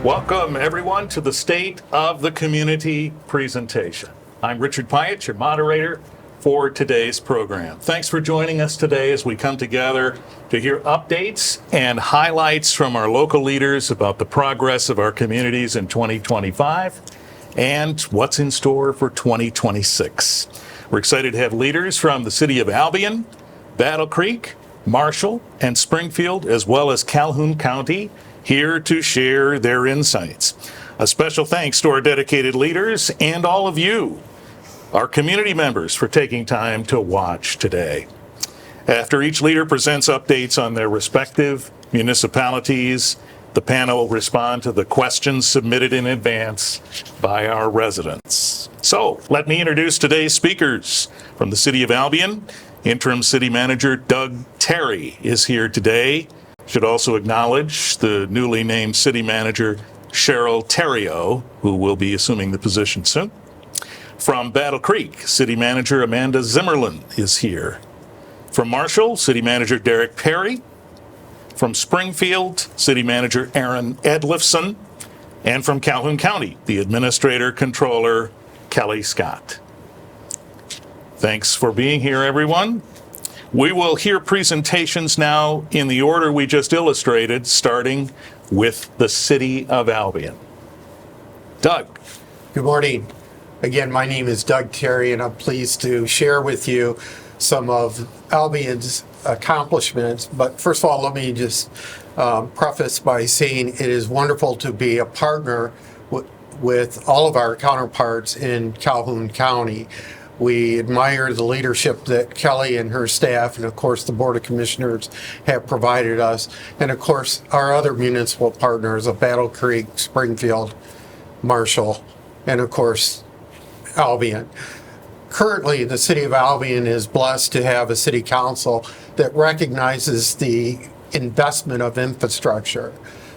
Welcome, everyone, to the State of the Community presentation. I'm Richard Pyatt, your moderator for today's program. Thanks for joining us today as we come together to hear updates and highlights from our local leaders about the progress of our communities in 2025 and what's in store for 2026. We're excited to have leaders from the City of Albion, Battle Creek, Marshall, and Springfield, as well as Calhoun County, here to share their insights. A special thanks to our dedicated leaders and all of you, our community members, for taking time to watch today. After each leader presents updates on their respective municipalities, the panel will respond to the questions submitted in advance by our residents. So let me introduce today's speakers. From the City of Albion, Interim City Manager Doug Terry is here today. Should also acknowledge the newly named City Manager Cheryl Terrio, who will be assuming the position soon. From Battle Creek, City Manager Amanda Zimmerlin is here. From Marshall, City Manager Derek Perry. From Springfield, City Manager Aaron Edlifson. And from Calhoun County, the Administrator Controller Kelli Scott. Thanks for being here, everyone. We will hear presentations now in the order we just illustrated, starting with the City of Albion. Doug. Good morning. Again, my name is Doug Terry, and I'm pleased to share with you some of Albion's accomplishments. But first of all, let me just preface by saying it is wonderful to be a partner with all of our counterparts in Calhoun County. We admire the leadership that Kelli and her staff, and of course the Board of Commissioners, have provided us. And of course our other municipal partners of Battle Creek, Springfield, Marshall, and of course Albion. Currently, the City of Albion is blessed to have a city council that recognizes the investment of infrastructure.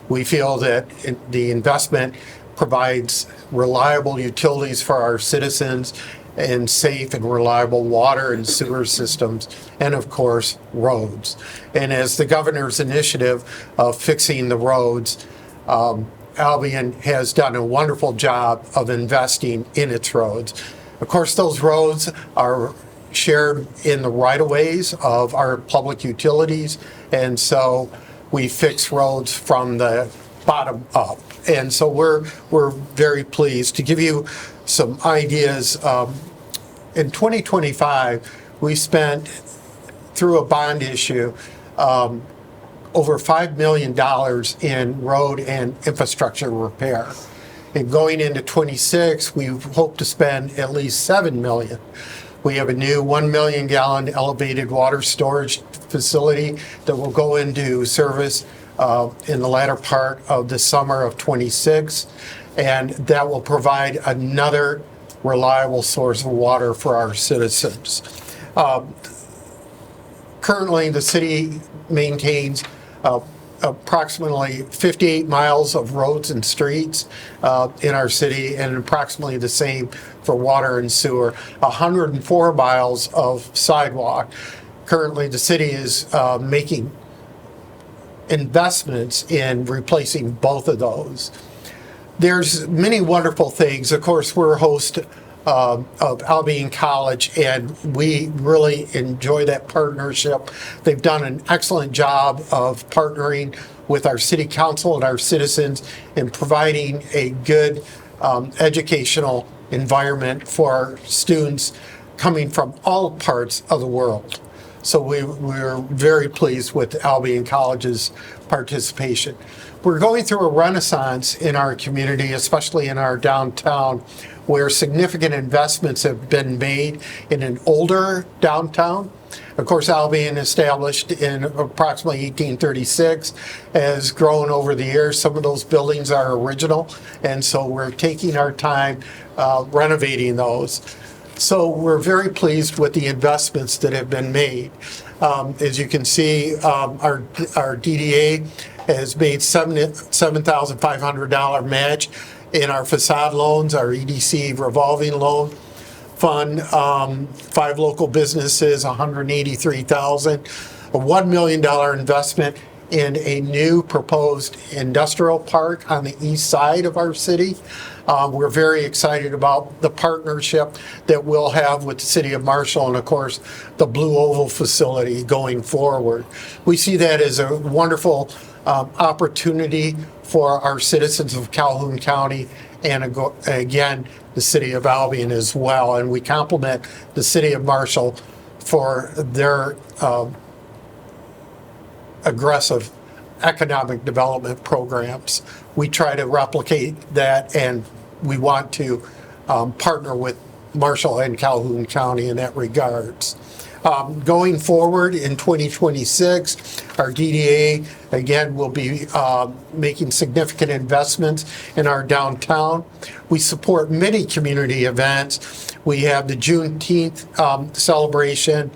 We feel that the investment provides reliable utilities for our citizens and safe and reliable water and sewer systems, and of course, roads. And as the governor's initiative of fixing the roads, Albion has done a wonderful job of investing in its roads. Of course, those roads are shared in the right-of-ways of our public utilities, and so we fix roads from the bottom up. And so we're very pleased. To give you some ideas, in 2025, we spent, through a bond issue, over $5 million in road and infrastructure repair. And going into 26, we hope to spend at least $7 million. We have a new 1 million gallon elevated water storage facility that will go into service in the latter part of the summer of 26, and that will provide another reliable source of water for our citizens. Currently, the city maintains approximately 58 miles of roads and streets in our city, and approximately the same for water and sewer, 104 miles of sidewalk. Currently, the city is making investments in replacing both of those. There's many wonderful things. Of course, we're a host of Albion College, and we really enjoy that partnership. They've done an excellent job of partnering with our city council and our citizens in providing a good educational environment for our students coming from all parts of the world. So we're very pleased with Albion College's participation. We're going through a renaissance in our community, especially in our downtown, where significant investments have been made in an older downtown. Of course, Albion, established in approximately 1836, has grown over the years. Some of those buildings are original, and so we're taking our time renovating those. So we're very pleased with the investments that have been made. As you can see, our DDA has made $7,500 match in our facade loans, our EDC revolving loan fund, 5 local businesses, $183,000, a $1 million investment in a new proposed industrial park on the east side of our city. We're very excited about the partnership that we'll have with the city of Marshall and, of course, the Blue Oval facility going forward. We see that as a wonderful opportunity for our citizens of Calhoun County and, again, the city of Albion as well. And we compliment the city of Marshall for their aggressive economic development programs. We try to replicate that, and we want to partner with Marshall and Calhoun County in that regards. Going forward in 2026, our DDA, again, will be making significant investments in our downtown. We support many community events. We have the Juneteenth celebration.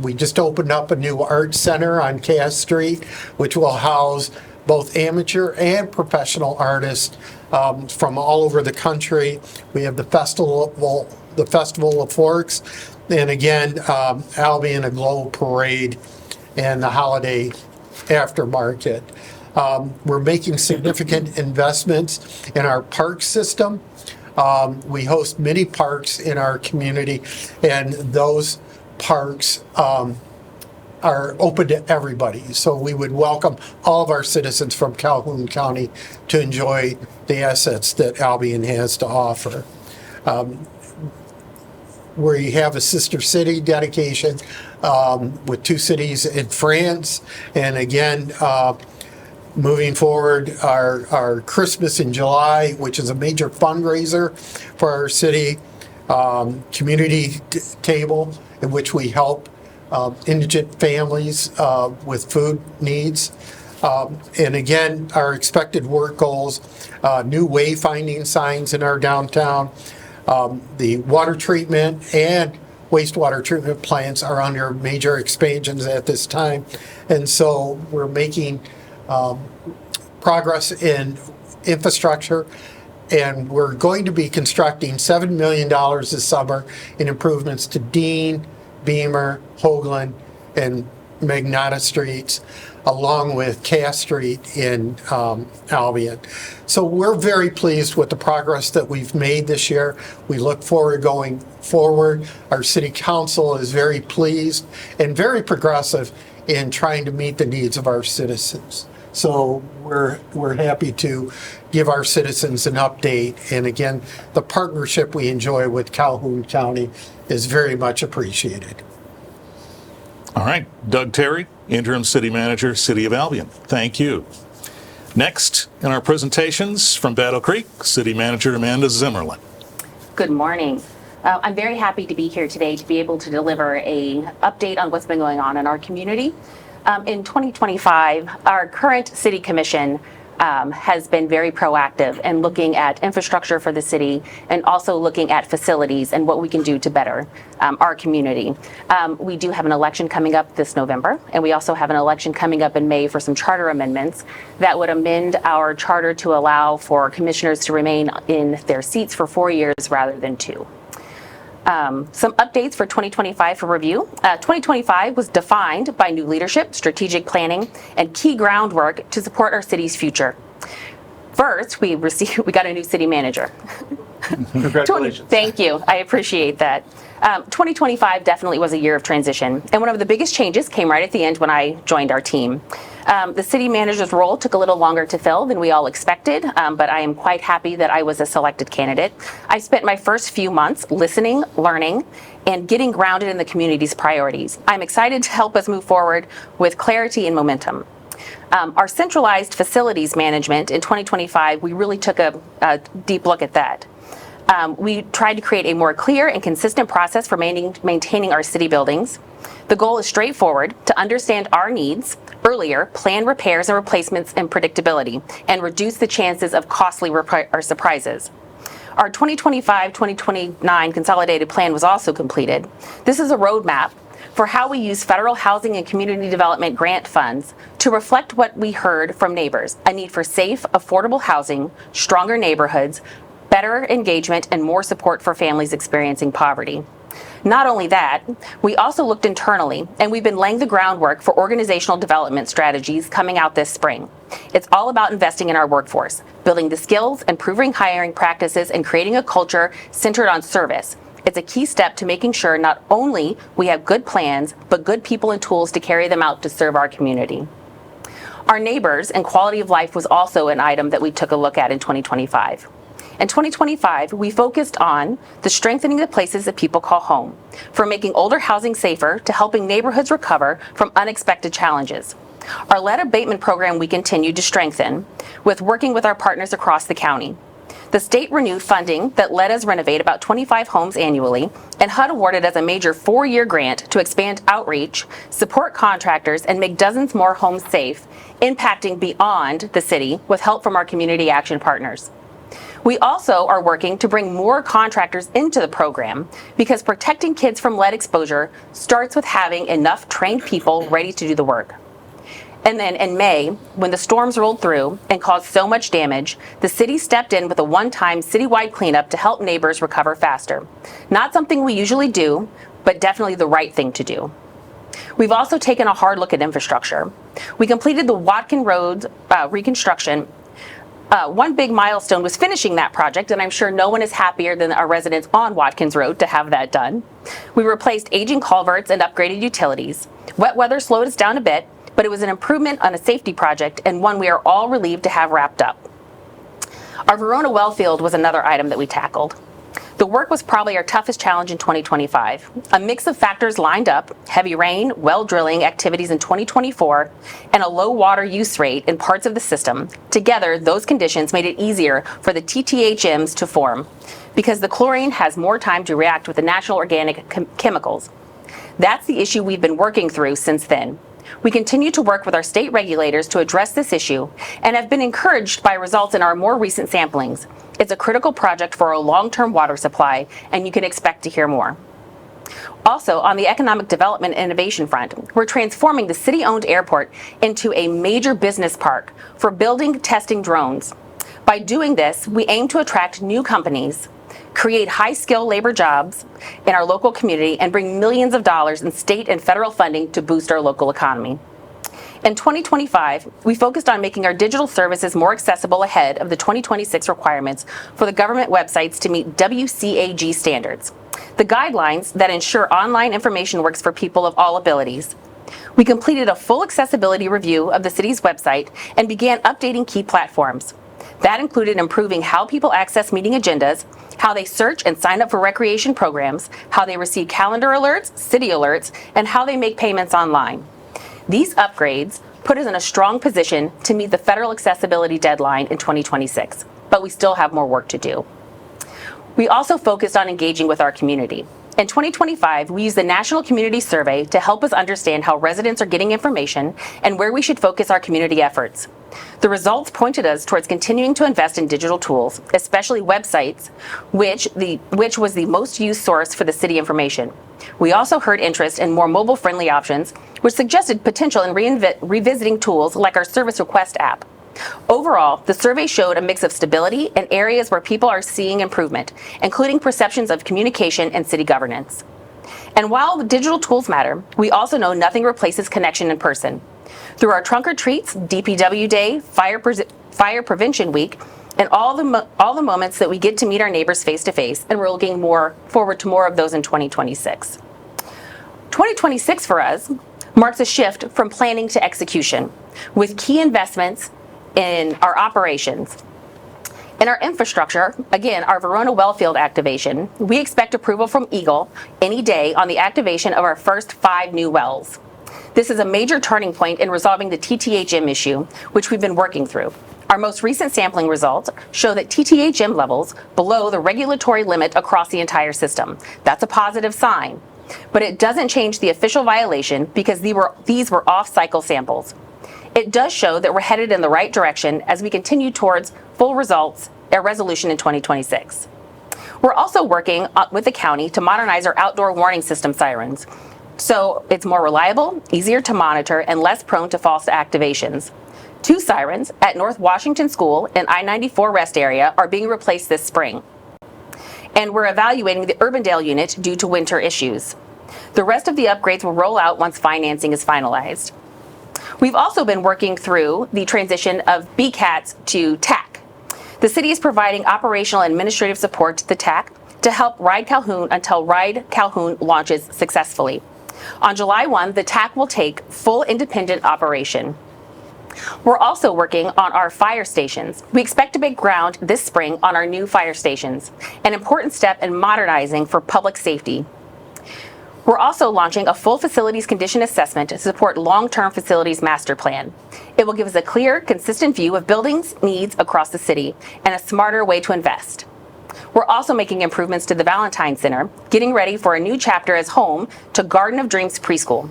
We just opened up a new art center on Cass Street, which will house both amateur and professional artists from all over the country. We have the Festival of Forks, and again, Albion a Glow Parade and the holiday aftermarket. We're making significant investments in our park system. We host many parks in our community, and those parks are open to everybody. So we would welcome all of our citizens from Calhoun County to enjoy the assets that Albion has to offer. Where you have a sister city dedication with 2 cities in France. And again, moving forward, our Christmas in July, which is a major fundraiser for our city, community table in which we help indigent families with food needs. And again, our expected work goals, new wayfinding signs in our downtown. The water treatment and wastewater treatment plants are under major expansions at this time. And so we're making progress in infrastructure, and we're going to be constructing $7 million this summer in improvements to Dean, Beamer, Hoagland, and Magnata Streets, along with Cass Street in Albion. So we're very pleased with the progress that we've made this year. We look forward going forward. Our city council is very pleased and very progressive in trying to meet the needs of our citizens. So we're happy to give our citizens an update. And again, the partnership we enjoy with Calhoun County is very much appreciated. All right, Doug Terry, Interim City Manager, City of Albion. Thank you. Next in our presentations from Battle Creek, City Manager Amanda Zimmerlin. Good morning. I'm very happy to be here today to be able to deliver an update on what's been going on in our community. In 2025, our current City Commission has been very proactive in looking at infrastructure for the city and also looking at facilities and what we can do to better our community. We do have an election coming up this November, and we also have an election coming up in May for some charter amendments that would amend our charter to allow for commissioners to remain in their seats for 4 years rather than 2. Some updates for 2025 for review. 2025 was defined by new leadership, strategic planning, and key groundwork to support our city's future. First, we got a new city manager. Congratulations. Thank you. I appreciate that. 2025 definitely was a year of transition, and one of the biggest changes came right at the end when I joined our team. The city manager's role took a little longer to fill than we all expected, but I am quite happy that I was a selected candidate. I spent my first few months listening, learning, and getting grounded in the community's priorities. I'm excited to help us move forward with clarity and momentum. Our centralized facilities management in 2025, we really took a deep look at that. We tried to create a more clear and consistent process for maintaining our city buildings. The goal is straightforward: to understand our needs earlier, plan repairs and replacements and predictability, and reduce the chances of costly surprises. Our 2025-2029 consolidated plan was also completed. This is a roadmap for how we use federal housing and community development grant funds to reflect what we heard from neighbors: a need for safe, affordable housing, stronger neighborhoods, better engagement, and more support for families experiencing poverty. Not only that, we also looked internally, and we've been laying the groundwork for organizational development strategies coming out this spring. It's all about investing in our workforce, building the skills, improving hiring practices, and creating a culture centered on service. It's a key step to making sure not only we have good plans, but good people and tools to carry them out to serve our community. Our neighbors and quality of life was also an item that we took a look at in 2025. In 2025, we focused on the strengthening the places that people call home, from making older housing safer to helping neighborhoods recover from unexpected challenges. Our lead abatement program we continued to strengthen with working with our partners across the county. The state renewed funding that let us renovate about 25 homes annually, and HUD awarded us a major 4-year grant to expand outreach, support contractors, and make dozens more homes safe, impacting beyond the city with help from our community action partners. We also are working to bring more contractors into the program because protecting kids from lead exposure starts with having enough trained people ready to do the work. And then in May, when the storms rolled through and caused so much damage, the city stepped in with a one-time citywide cleanup to help neighbors recover faster. Not something we usually do, but definitely the right thing to do. We've also taken a hard look at infrastructure. We completed the Watkin Road reconstruction. One big milestone was finishing that project, and I'm sure no one is happier than our residents on Watkins Road to have that done. We replaced aging culverts and upgraded utilities. Wet weather slowed us down a bit, but it was an improvement on a safety project and one we are all relieved to have wrapped up. Our Verona well field was another item that we tackled. The work was probably our toughest challenge in 2025. A mix of factors lined up: heavy rain, well drilling activities in 2024, and a low water use rate in parts of the system. Together, those conditions made it easier for the TTHMs to form because the chlorine has more time to react with the natural organic chemicals. That's the issue we've been working through since then. We continue to work with our state regulators to address this issue and have been encouraged by results in our more recent samplings. It's a critical project for a long-term water supply, and you can expect to hear more. Also, on the economic development and innovation front, we're transforming the city-owned airport into a major business park for building, testing drones. By doing this, we aim to attract new companies, create high-skill labor jobs in our local community, and bring millions of dollars in state and federal funding to boost our local economy. In 2025, we focused on making our digital services more accessible ahead of the 2026 requirements for the government websites to meet WCAG standards, the guidelines that ensure online information works for people of all abilities. We completed a full accessibility review of the city's website and began updating key platforms. That included improving how people access meeting agendas, how they search and sign up for recreation programs, how they receive calendar alerts, city alerts, and how they make payments online. These upgrades put us in a strong position to meet the federal accessibility deadline in 2026, but we still have more work to do. We also focused on engaging with our community. In 2025, we used the National Community Survey to help us understand how residents are getting information and where we should focus our community efforts. The results pointed us towards continuing to invest in digital tools, especially websites, which was the most used source for the city information. We also heard interest in more mobile-friendly options, which suggested potential in revisiting tools like our service request app. Overall, the survey showed a mix of stability and areas where people are seeing improvement, including perceptions of communication and city governance. And while the digital tools matter, we also know nothing replaces connection in person. Through our trunk or treats, DPW Day, Fire Prevention Week, and all the moments that we get to meet our neighbors face to face, and we're looking forward to more of those in 2026. 2026 for us marks a shift from planning to execution, with key investments in our operations. In our infrastructure, again, our Verona Wellfield activation, we expect approval from Eagle any day on the activation of our first 5 new wells. This is a major turning point in resolving the TTHM issue, which we've been working through. Our most recent sampling results show that TTHM levels below the regulatory limit across the entire system. That's a positive sign, but it doesn't change the official violation because these were off-cycle samples. It does show that we're headed in the right direction as we continue towards full resolution in 2026. We're also working with the county to modernize our outdoor warning system sirens, so it's more reliable, easier to monitor, and less prone to false activations. 2 sirens at North Washington School and I-94 rest area are being replaced this spring. and we're evaluating the Urbandale unit due to winter issues. The rest of the upgrades will roll out once financing is finalized. We've also been working through the transition of BCATs to TAC. The city is providing operational and administrative support to the TAC to help Ride Calhoun until Ride Calhoun launches successfully. On July 1, the TAC will take full independent operation. We're also working on our fire stations. We expect to break ground this spring on our new fire stations, an important step in modernizing for public safety. We're also launching a full facilities condition assessment to support long-term facilities master plan. It will give us a clear, consistent view of buildings needs across the city and a smarter way to invest. We're also making improvements to the Valentine Center, getting ready for a new chapter as home to Garden of Dreams preschool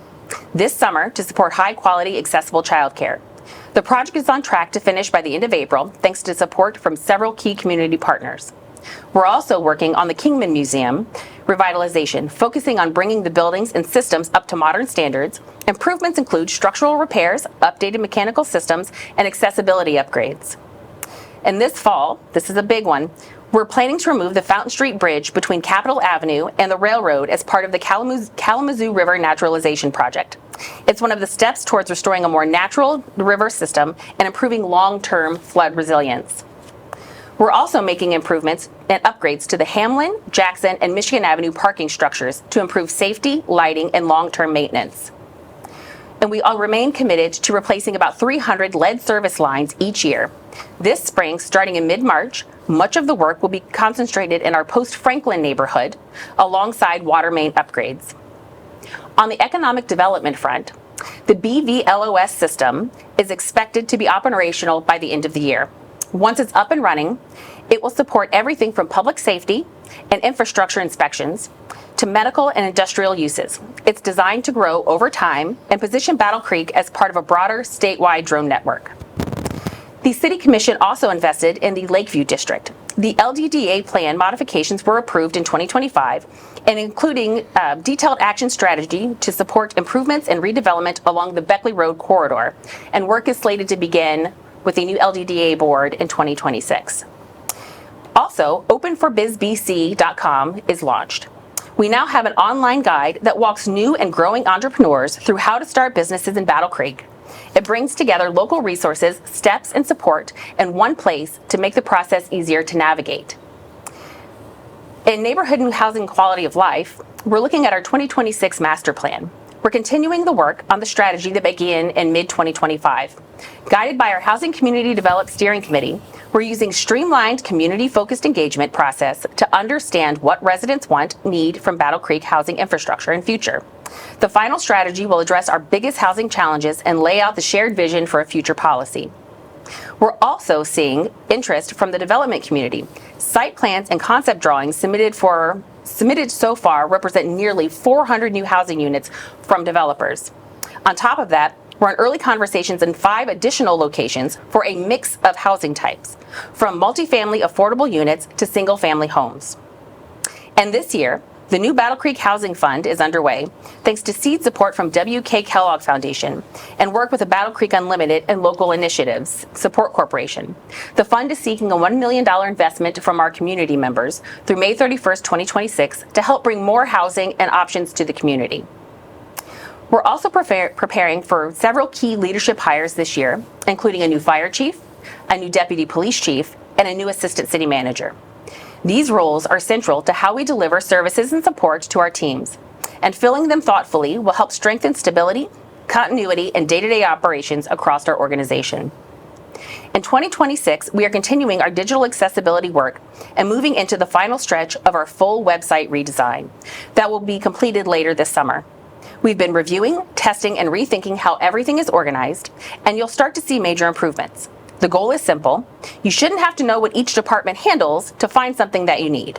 this summer to support high-quality, accessible childcare. The project is on track to finish by the end of April, thanks to support from several key community partners. We're also working on the Kingman Museum revitalization, focusing on bringing the buildings and systems up to modern standards. Improvements include structural repairs, updated mechanical systems, and accessibility upgrades. And this fall, this is a big one, we're planning to remove the Fountain Street Bridge between Capitol Avenue and the railroad as part of the Kalamazoo River Naturalization Project. It's one of the steps towards restoring a more natural river system and improving long-term flood resilience. We're also making improvements and upgrades to the Hamlin, Jackson, and Michigan Avenue parking structures to improve safety, lighting, and long-term maintenance. And we all remain committed to replacing about 300 lead service lines each year. This spring, starting in mid-March, much of the work will be concentrated in our post-Franklin neighborhood alongside water main upgrades. On the economic development front, the BVLOS system is expected to be operational by the end of the year. Once it's up and running, it will support everything from public safety and infrastructure inspections to medical and industrial uses. It's designed to grow over time and position Battle Creek as part of a broader statewide drone network. The City Commission also invested in the Lakeview District. The LDDA plan modifications were approved in 2025, and including detailed action strategy to support improvements and redevelopment along the Beckley Road corridor, and work is slated to begin with the new LDDA board in 2026. Also, openforbizbc.com is launched. We now have an online guide that walks new and growing entrepreneurs through how to start businesses in Battle Creek. It brings together local resources, steps, and support in one place to make the process easier to navigate. In neighborhood and housing quality of life, we're looking at our 2026 master plan. We're continuing the work on the strategy that began in mid-2025. Guided by our Housing Community Development Steering Committee, we're using streamlined community-focused engagement process to understand what residents want, need from Battle Creek housing infrastructure and future. The final strategy will address our biggest housing challenges and lay out the shared vision for a future policy. We're also seeing interest from the development community. Site plans and concept drawings submitted so far represent nearly 400 new housing units from developers. On top of that, we're in early conversations in 5 additional locations for a mix of housing types, from multifamily affordable units to single-family homes. And this year, the new Battle Creek Housing Fund is underway, thanks to seed support from W.K. Kellogg Foundation and work with the Battle Creek Unlimited and Local Initiatives Support Corporation. The fund is seeking a $1 million investment from our community members through May 31st, 2026 to help bring more housing and options to the community. We're also preparing for several key leadership hires this year, including a new fire chief, a new deputy police chief, and a new assistant city manager. These roles are central to how we deliver services and support to our teams, and filling them thoughtfully will help strengthen stability, continuity, and day-to-day operations across our organization. In 2026, we are continuing our digital accessibility work and moving into the final stretch of our full website redesign that will be completed later this summer. We've been reviewing, testing, and rethinking how everything is organized, and you'll start to see major improvements. The goal is simple. You shouldn't have to know what each department handles to find something that you need.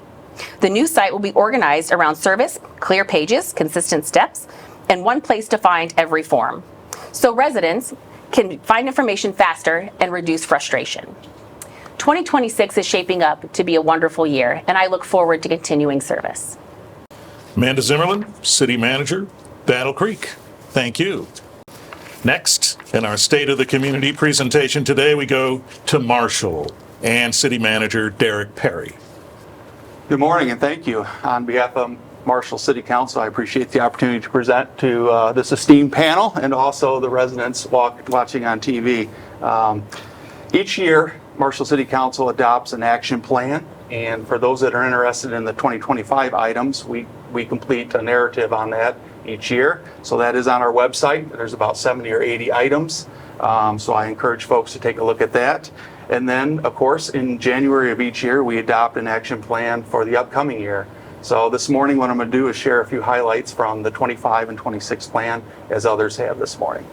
The new site will be organized around service, clear pages, consistent steps, and one place to find every form, so residents can find information faster and reduce frustration. 2026 is shaping up to be a wonderful year, and I look forward to continuing service. Amanda Zimmerman, City Manager, Battle Creek. Thank you. Next, in our State of the Community presentation today, we go to Marshall and City Manager Derek Perry. Good morning and thank you. On behalf of Marshall City Council, I appreciate the opportunity to present to this esteemed panel and also the residents watching on TV. Each year, Marshall City Council adopts an action plan, and for those that are interested in the 2025 items, we complete a narrative on that each year. So that is on our website. There's about 70 or 80 items. So I encourage folks to take a look at that. And then, of course, in January of each year, we adopt an action plan for the upcoming year. So this morning, what I'm going to do is share a few highlights from the 25 and 26 plan, as others have this morning.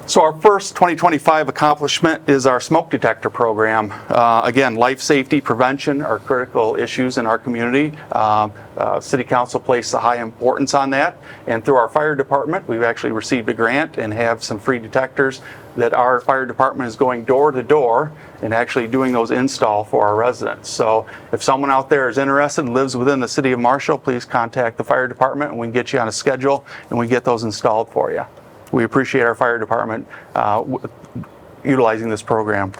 So our first 2025 accomplishment is our smoke detector program. Again, life safety prevention are critical issues in our community. City Council placed a high importance on that. And through our fire department, we've actually received a grant and have some free detectors that our fire department is going door to door and actually doing those install for our residents. So if someone out there is interested and lives within the city of Marshall, please contact the fire department and we can get you on a schedule and we get those installed for you. We appreciate our fire department utilizing this program.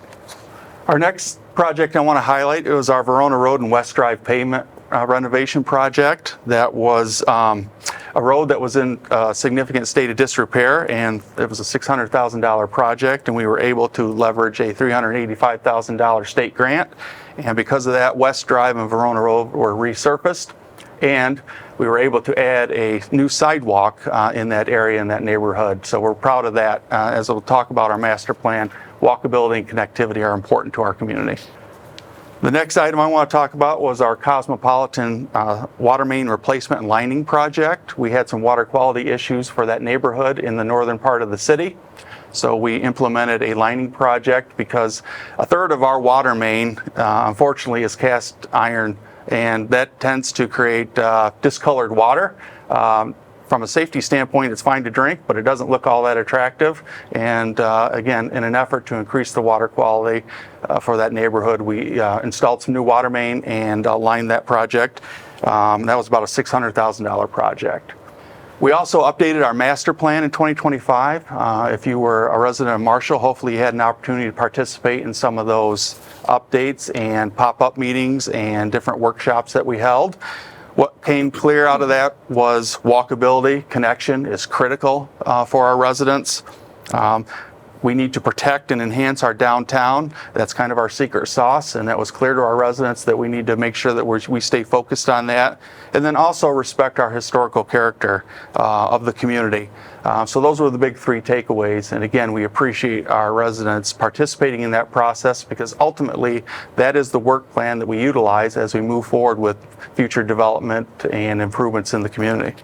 Our next project I want to highlight was our Verona Road and West Drive pavement renovation project. That was a road that was in a significant state of disrepair, and it was a $600,000 project, and we were able to leverage a $385,000 state grant. And because of that, West Drive and Verona Road were resurfaced, and we were able to add a new sidewalk in that area, in that neighborhood. So we're proud of that. As we'll talk about our master plan, walkability and connectivity are important to our community. The next item I want to talk about was our Cosmopolitan water main replacement and lining project. We had some water quality issues for that neighborhood in the northern part of the city. So we implemented a lining project because a third of our water main, unfortunately, is cast iron, and that tends to create discolored water. From a safety standpoint, it's fine to drink, but it doesn't look all that attractive. And again, in an effort to increase the water quality for that neighborhood, we installed some new water main and lined that project. That was about a $600,000 project. We also updated our master plan in 2025. If you were a resident of Marshall, hopefully you had an opportunity to participate in some of those updates and pop-up meetings and different workshops that we held. What came clear out of that was walkability, connection is critical for our residents. We need to protect and enhance our downtown. That's kind of our secret sauce, and that was clear to our residents that we need to make sure that we stay focused on that. And then also respect our historical character of the community. So those were the big three takeaways. And again, we appreciate our residents participating in that process because ultimately that is the work plan that we utilize as we move forward with future development and improvements in the community.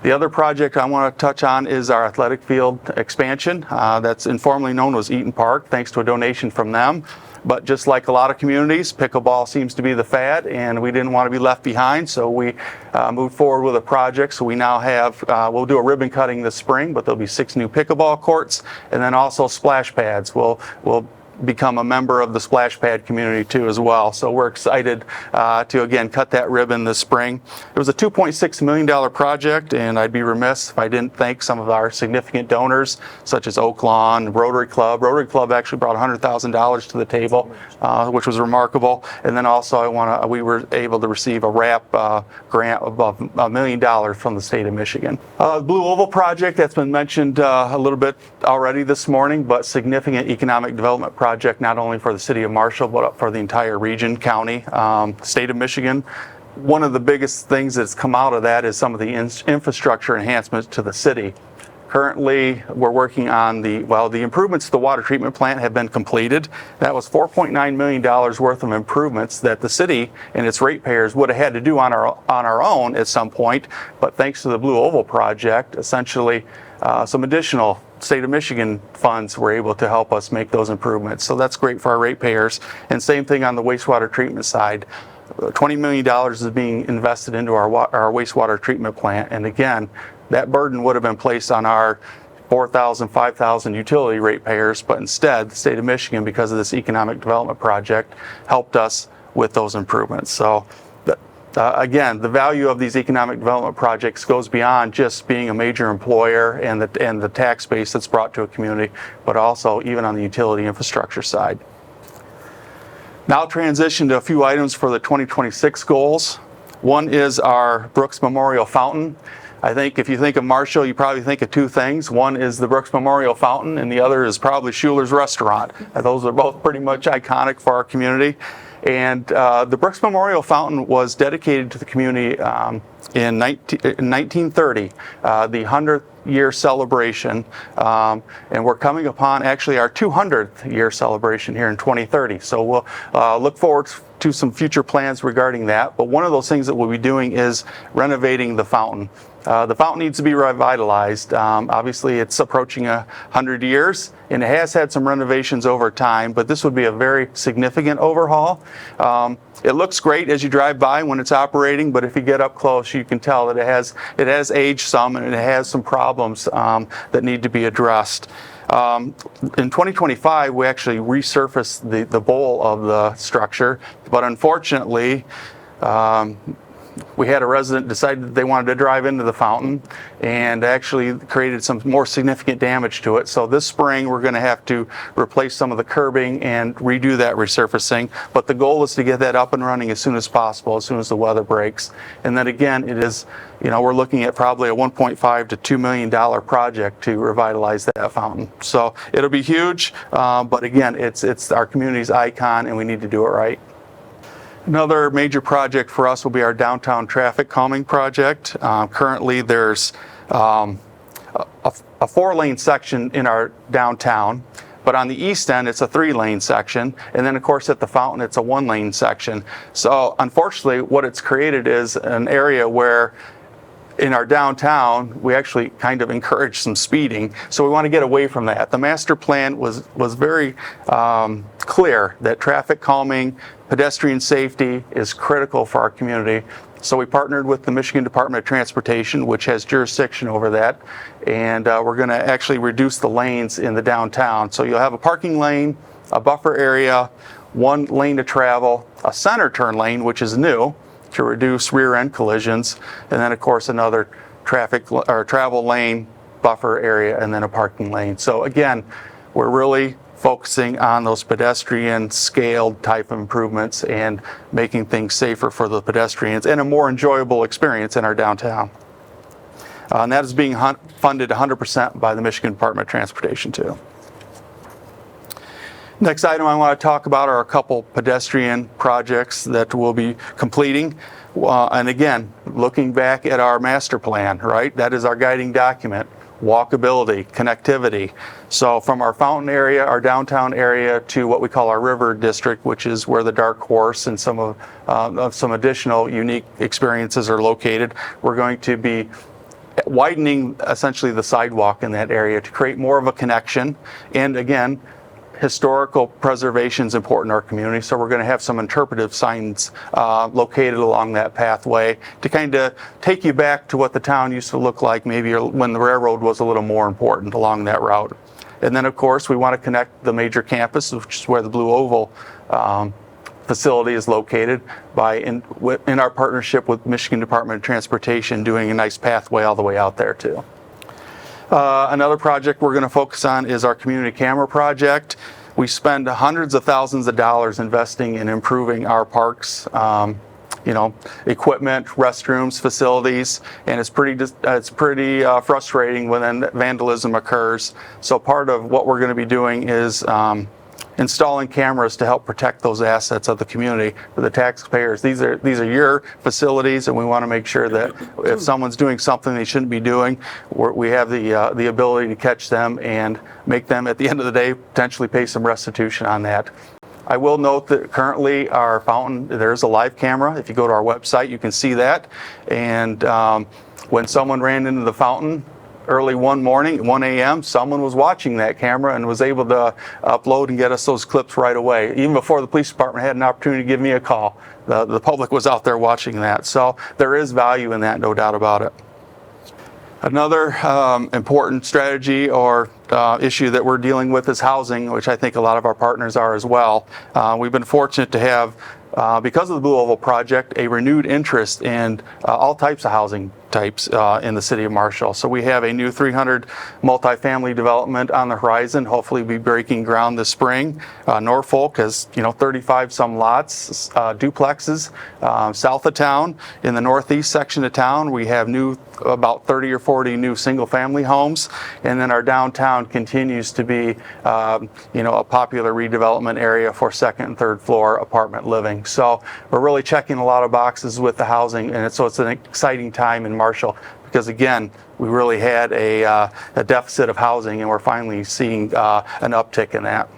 The other project I want to touch on is our athletic field expansion. That's informally known as Eaton Park, thanks to a donation from them. But just like a lot of communities, pickleball seems to be the fad, and we didn't want to be left behind, so we moved forward with a project. So we now have, we'll do a ribbon cutting this spring, but there'll be 6 new pickleball courts, and then also splash pads. We'll become a member of the splash pad community too as well. So we're excited to again cut that ribbon this spring. It was a $2.6 million project, and I'd be remiss if I didn't thank some of our significant donors such as Oak Lawn, Rotary Club. Rotary Club actually brought $100,000 to the table, which was remarkable. And then also we were able to receive a RAP grant above $1 million from the state of Michigan. The Blue Oval project that's been mentioned a little bit already this morning, but significant economic development project not only for the city of Marshall, but for the entire region, county, state of Michigan. One of the biggest things that's come out of that is some of the infrastructure enhancements to the city. Currently, we're working on the improvements to the water treatment plant have been completed. That was $4.9 million worth of improvements that the city and its ratepayers would have had to do on our own at some point. But thanks to the Blue Oval project, essentially some additional state of Michigan funds were able to help us make those improvements. So that's great for our ratepayers. And same thing on the wastewater treatment side. $20 million is being invested into our wastewater treatment plant. And again, that burden would have been placed on our 4,000, 5,000 utility ratepayers, but instead the state of Michigan, because of this economic development project, helped us with those improvements. So again, the value of these economic development projects goes beyond just being a major employer and the tax base that's brought to a community, but also even on the utility infrastructure side. Now transition to a few items for the 2026 goals. One is our Brooks Memorial Fountain. I think if you think of Marshall, you probably think of two things. One is the Brooks Memorial Fountain, and the other is probably Schuler's Restaurant. Those are both pretty much iconic for our community. And the Brooks Memorial Fountain was dedicated to the community in 1930, the 100th year celebration. And we're coming upon actually our 200th year celebration here in 2030. So we'll look forward to some future plans regarding that. But one of those things that we'll be doing is renovating the fountain. The fountain needs to be revitalized. Obviously, it's approaching 100 years, and it has had some renovations over time, but this would be a very significant overhaul. It looks great as you drive by when it's operating, but if you get up close, you can tell that it has aged some, and it has some problems that need to be addressed. In 2025, we actually resurfaced the bowl of the structure, but unfortunately, we had a resident decide that they wanted to drive into the fountain and actually created some more significant damage to it. So this spring, we're going to have to replace some of the curbing and redo that resurfacing. But the goal is to get that up and running as soon as possible, as soon as the weather breaks. And then again, it is, we're looking at probably a $1.5 to $2 million project to revitalize that fountain. So it'll be huge, but again, it's our community's icon, and we need to do it right. Another major project for us will be our downtown traffic calming project. Currently, there's a 4-lane section in our downtown, but on the east end, it's a 3-lane section. And then, of course, at the fountain, it's a 1-lane section. So unfortunately, what it's created is an area where in our downtown, we actually kind of encourage some speeding. So we want to get away from that. The master plan was very clear that traffic calming, pedestrian safety is critical for our community. So we partnered with the Michigan Department of Transportation, which has jurisdiction over that. And we're going to actually reduce the lanes in the downtown. So you'll have a parking lane, a buffer area, 1 lane to travel, a center turn lane, which is new, to reduce rear end collisions, and then of course another travel lane, buffer area, and then a parking lane. So again, we're really focusing on those pedestrian scaled type improvements and making things safer for the pedestrians and a more enjoyable experience in our downtown. And that is being funded 100% by the Michigan Department of Transportation too. Next item I want to talk about are a couple pedestrian projects that we'll be completing. And again, looking back at our master plan, right? That is our guiding document. Walkability, connectivity. So from our fountain area, our downtown area, to what we call our river district, which is where the Dark Horse and some additional unique experiences are located, we're going to be widening essentially the sidewalk in that area to create more of a connection. And again, historical preservation is important in our community, so we're going to have some interpretive signs located along that pathway to kind of take you back to what the town used to look like maybe when the railroad was a little more important along that route. And then, of course, we want to connect the major campus, which is where the Blue Oval facility is located, in our partnership with Michigan Department of Transportation, doing a nice pathway all the way out there too. Another project we're going to focus on is our community camera project. We spend hundreds of thousands of dollars investing in improving our parks, equipment, restrooms, facilities, and it's pretty frustrating when vandalism occurs. So part of what we're going to be doing is installing cameras to help protect those assets of the community for the taxpayers. These are your facilities, and we want to make sure that if someone's doing something they shouldn't be doing, we have the ability to catch them and make them, at the end of the day, potentially pay some restitution on that. I will note that currently our fountain, there's a live camera. If you go to our website, you can see that. And when someone ran into the fountain early one morning at 1 a.m., someone was watching that camera and was able to upload and get us those clips right away. Even before the police department had an opportunity to give me a call, the public was out there watching that. So there is value in that, no doubt about it. Another important strategy or issue that we're dealing with is housing, which I think a lot of our partners are as well. We've been fortunate to have, because of the Blue Oval project, a renewed interest in all types of housing, types in the city of Marshall. So we have a new 300 multifamily development on the horizon. Hopefully be breaking ground this spring. Norfolk has 35 some lots, duplexes south of town. In the northeast section of town, we have about 30 or 40 new single family homes. And then our downtown continues to be a popular redevelopment area for second and third floor apartment living. So we're really checking a lot of boxes with the housing, and so it's an exciting time in Marshall because, again, we really had a deficit of housing, and we're finally seeing an uptick in that.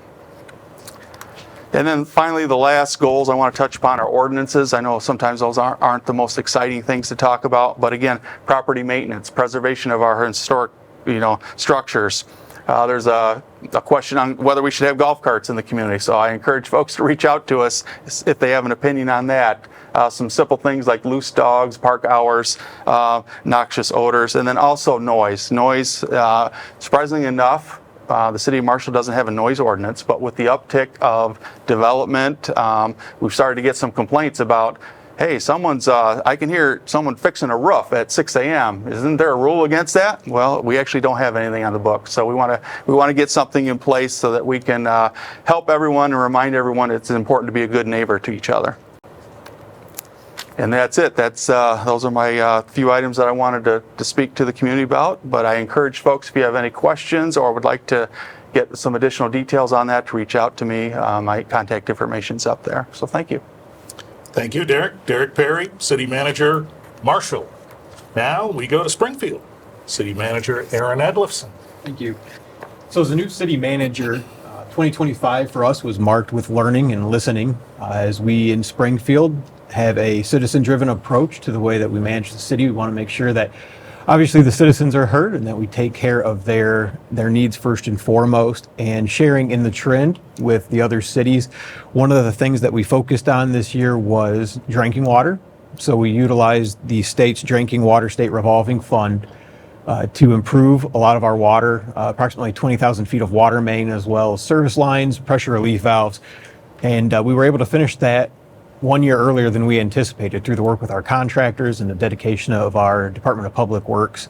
And then finally, the last goals I want to touch upon are ordinances. I know sometimes those aren't the most exciting things to talk about, but again, property maintenance, preservation of our historic structures. There's a question on whether we should have golf carts in the community, so I encourage folks to reach out to us if they have an opinion on that. Some simple things like loose dogs, park hours, noxious odors, and then also noise. Noise, surprisingly enough, the city of Marshall doesn't have a noise ordinance, but with the uptick of development, we've started to get some complaints about, hey, I can hear someone fixing a roof at 6 a.m. Isn't there a rule against that? Well, we actually don't have anything on the books. So we want to get something in place so that we can help everyone and remind everyone it's important to be a good neighbor to each other. And that's it. Those are my few items that I wanted to speak to the community about. But I encourage folks, if you have any questions or would like to get some additional details on that, to reach out to me. My contact information's up there. So thank you. Thank you, Derek. Derek Perry, City Manager, Marshall. Now we go to Springfield. City Manager Aaron Edlifson. Thank you. So as a new city manager, 2025 for us was marked with learning and listening as we in Springfield have a citizen-driven approach to the way that we manage the city. We want to make sure that obviously the citizens are heard and that we take care of their needs first and foremost, and sharing in the trend with the other cities. One of the things that we focused on this year was drinking water. So we utilized the state's drinking water state revolving fund to improve a lot of our water, approximately 20,000 feet of water main, as well as service lines, pressure relief valves. And we were able to finish that 1 year earlier than we anticipated through the work with our contractors and the dedication of our Department of Public Works.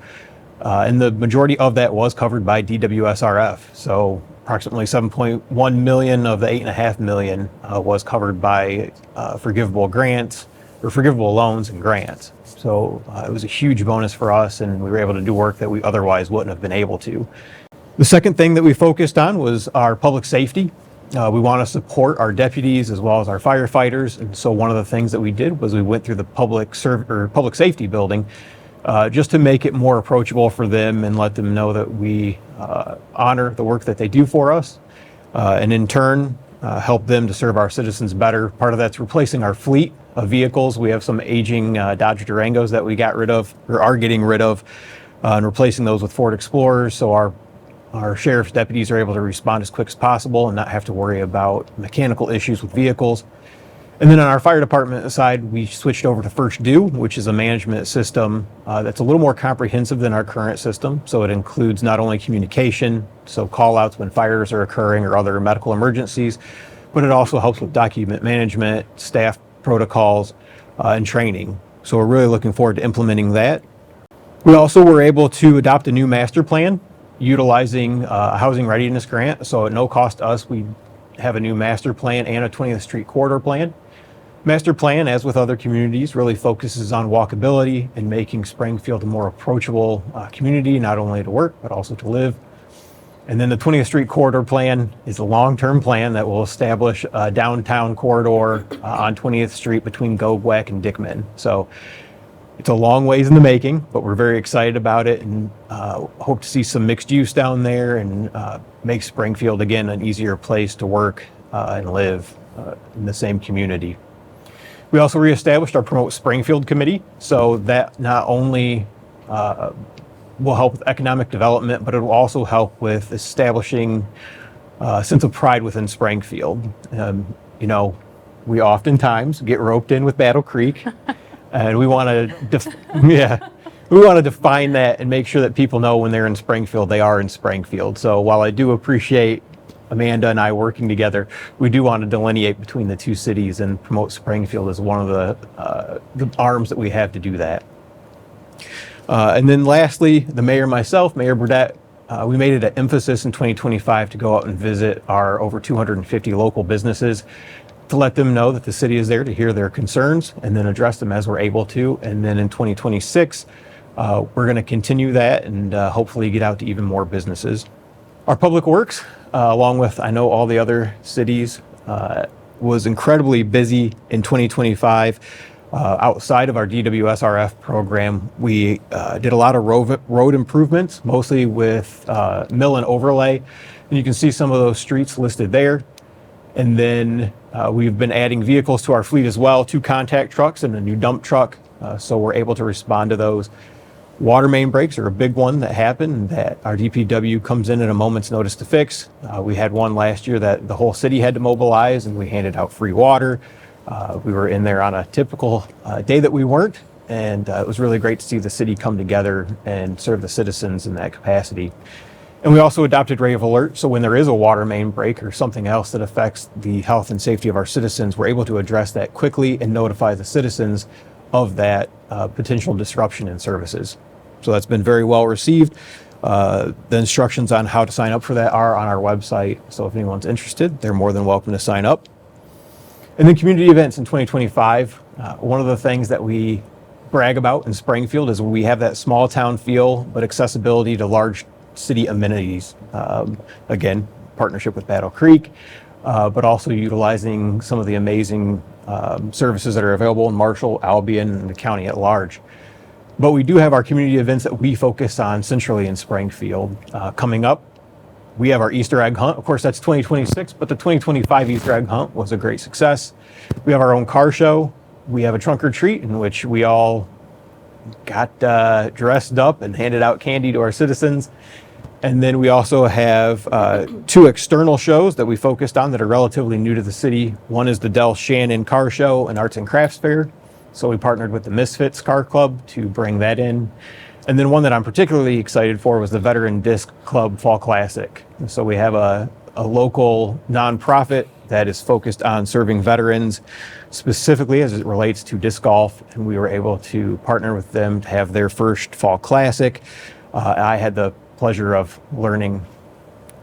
And the majority of that was covered by DWSRF. So approximately 7.1 million of the 8.5 million was covered by forgivable loans and grants. So it was a huge bonus for us, and we were able to do work that we otherwise wouldn't have been able to. The second thing that we focused on was our public safety. We want to support our deputies as well as our firefighters, and so one of the things that we did was we went through the public safety building just to make it more approachable for them and let them know that we honor the work that they do for us, and in turn help them to serve our citizens better. Part of that's replacing our fleet of vehicles. We have some aging Dodge Durangos that we got rid of or are getting rid of, and replacing those with Ford Explorers, so our sheriff's deputies are able to respond as quick as possible and not have to worry about mechanical issues with vehicles. And then on our fire department side, we switched over to First Due, which is a management system that's a little more comprehensive than our current system. So it includes not only communication, so call outs when fires are occurring or other medical emergencies, but it also helps with document management, staff protocols, and training. So we're really looking forward to implementing that. We also were able to adopt a new master plan utilizing a housing readiness grant. So at no cost to us, we have a new master plan and a 20th Street corridor plan. Master plan, as with other communities, really focuses on walkability and making Springfield a more approachable community, not only to work, but also to live. And then the 20th Street corridor plan is a long-term plan that will establish a downtown corridor on 20th Street between Gogwak and Dickman. So it's a long ways in the making, but we're very excited about it and hope to see some mixed use down there and make Springfield, again, an easier place to work and live in the same community. We also reestablished our Promote Springfield Committee, so that not only will help with economic development, but it will also help with establishing a sense of pride within Springfield. We oftentimes get roped in with Battle Creek. And we want to define that and make sure that people know when they're in Springfield, they are in Springfield. So while I do appreciate Amanda and I working together, we do want to delineate between the two cities and Promote Springfield as one of the arms that we have to do that. And then lastly, the mayor and myself, Mayor Burdette, we made it an emphasis in 2025 to go out and visit our over 250 local businesses to let them know that the city is there to hear their concerns and then address them as we're able to. And then in 2026, we're going to continue that and hopefully get out to even more businesses. Our public works, along with I know all the other cities, was incredibly busy in 2025. Outside of our DWSRF program, we did a lot of road improvements, mostly with mill and overlay. And you can see some of those streets listed there. And then we've been adding vehicles to our fleet as well, 2 contact trucks and a new dump truck. So we're able to respond to those. Water main breaks are a big one that happened that our DPW comes in at a moment's notice to fix. We had one last year that the whole city had to mobilize and we handed out free water. We were in there on a typical day that we weren't, and it was really great to see the city come together and serve the citizens in that capacity. And we also adopted Ray of Alert, so when there is a water main break or something else that affects the health and safety of our citizens, we're able to address that quickly and notify the citizens of that potential disruption in services. So that's been very well received. The instructions on how to sign up for that are on our website, so if anyone's interested, they're more than welcome to sign up. And then community events in 2025. One of the things that we brag about in Springfield is we have that small town feel, but accessibility to large city amenities. Again, partnership with Battle Creek, but also utilizing some of the amazing services that are available in Marshall, Albion, and the county at large. But we do have our community events that we focus on centrally in Springfield. Coming up, we have our Easter egg hunt. Of course, that's 2026, but the 2025 Easter egg hunt was a great success. We have our own car show. We have a trunk or treat in which we all got dressed up and handed out candy to our citizens. And then we also have 2 external shows that we focused on that are relatively new to the city. One is the Del Shannon Car Show and Arts and Crafts Fair. So we partnered with the Misfits Car Club to bring that in. And then one that I'm particularly excited for was the Veteran Disc Club Fall Classic. And so we have a local nonprofit that is focused on serving veterans, specifically as it relates to disc golf. And we were able to partner with them to have their first Fall Classic. I had the pleasure of learning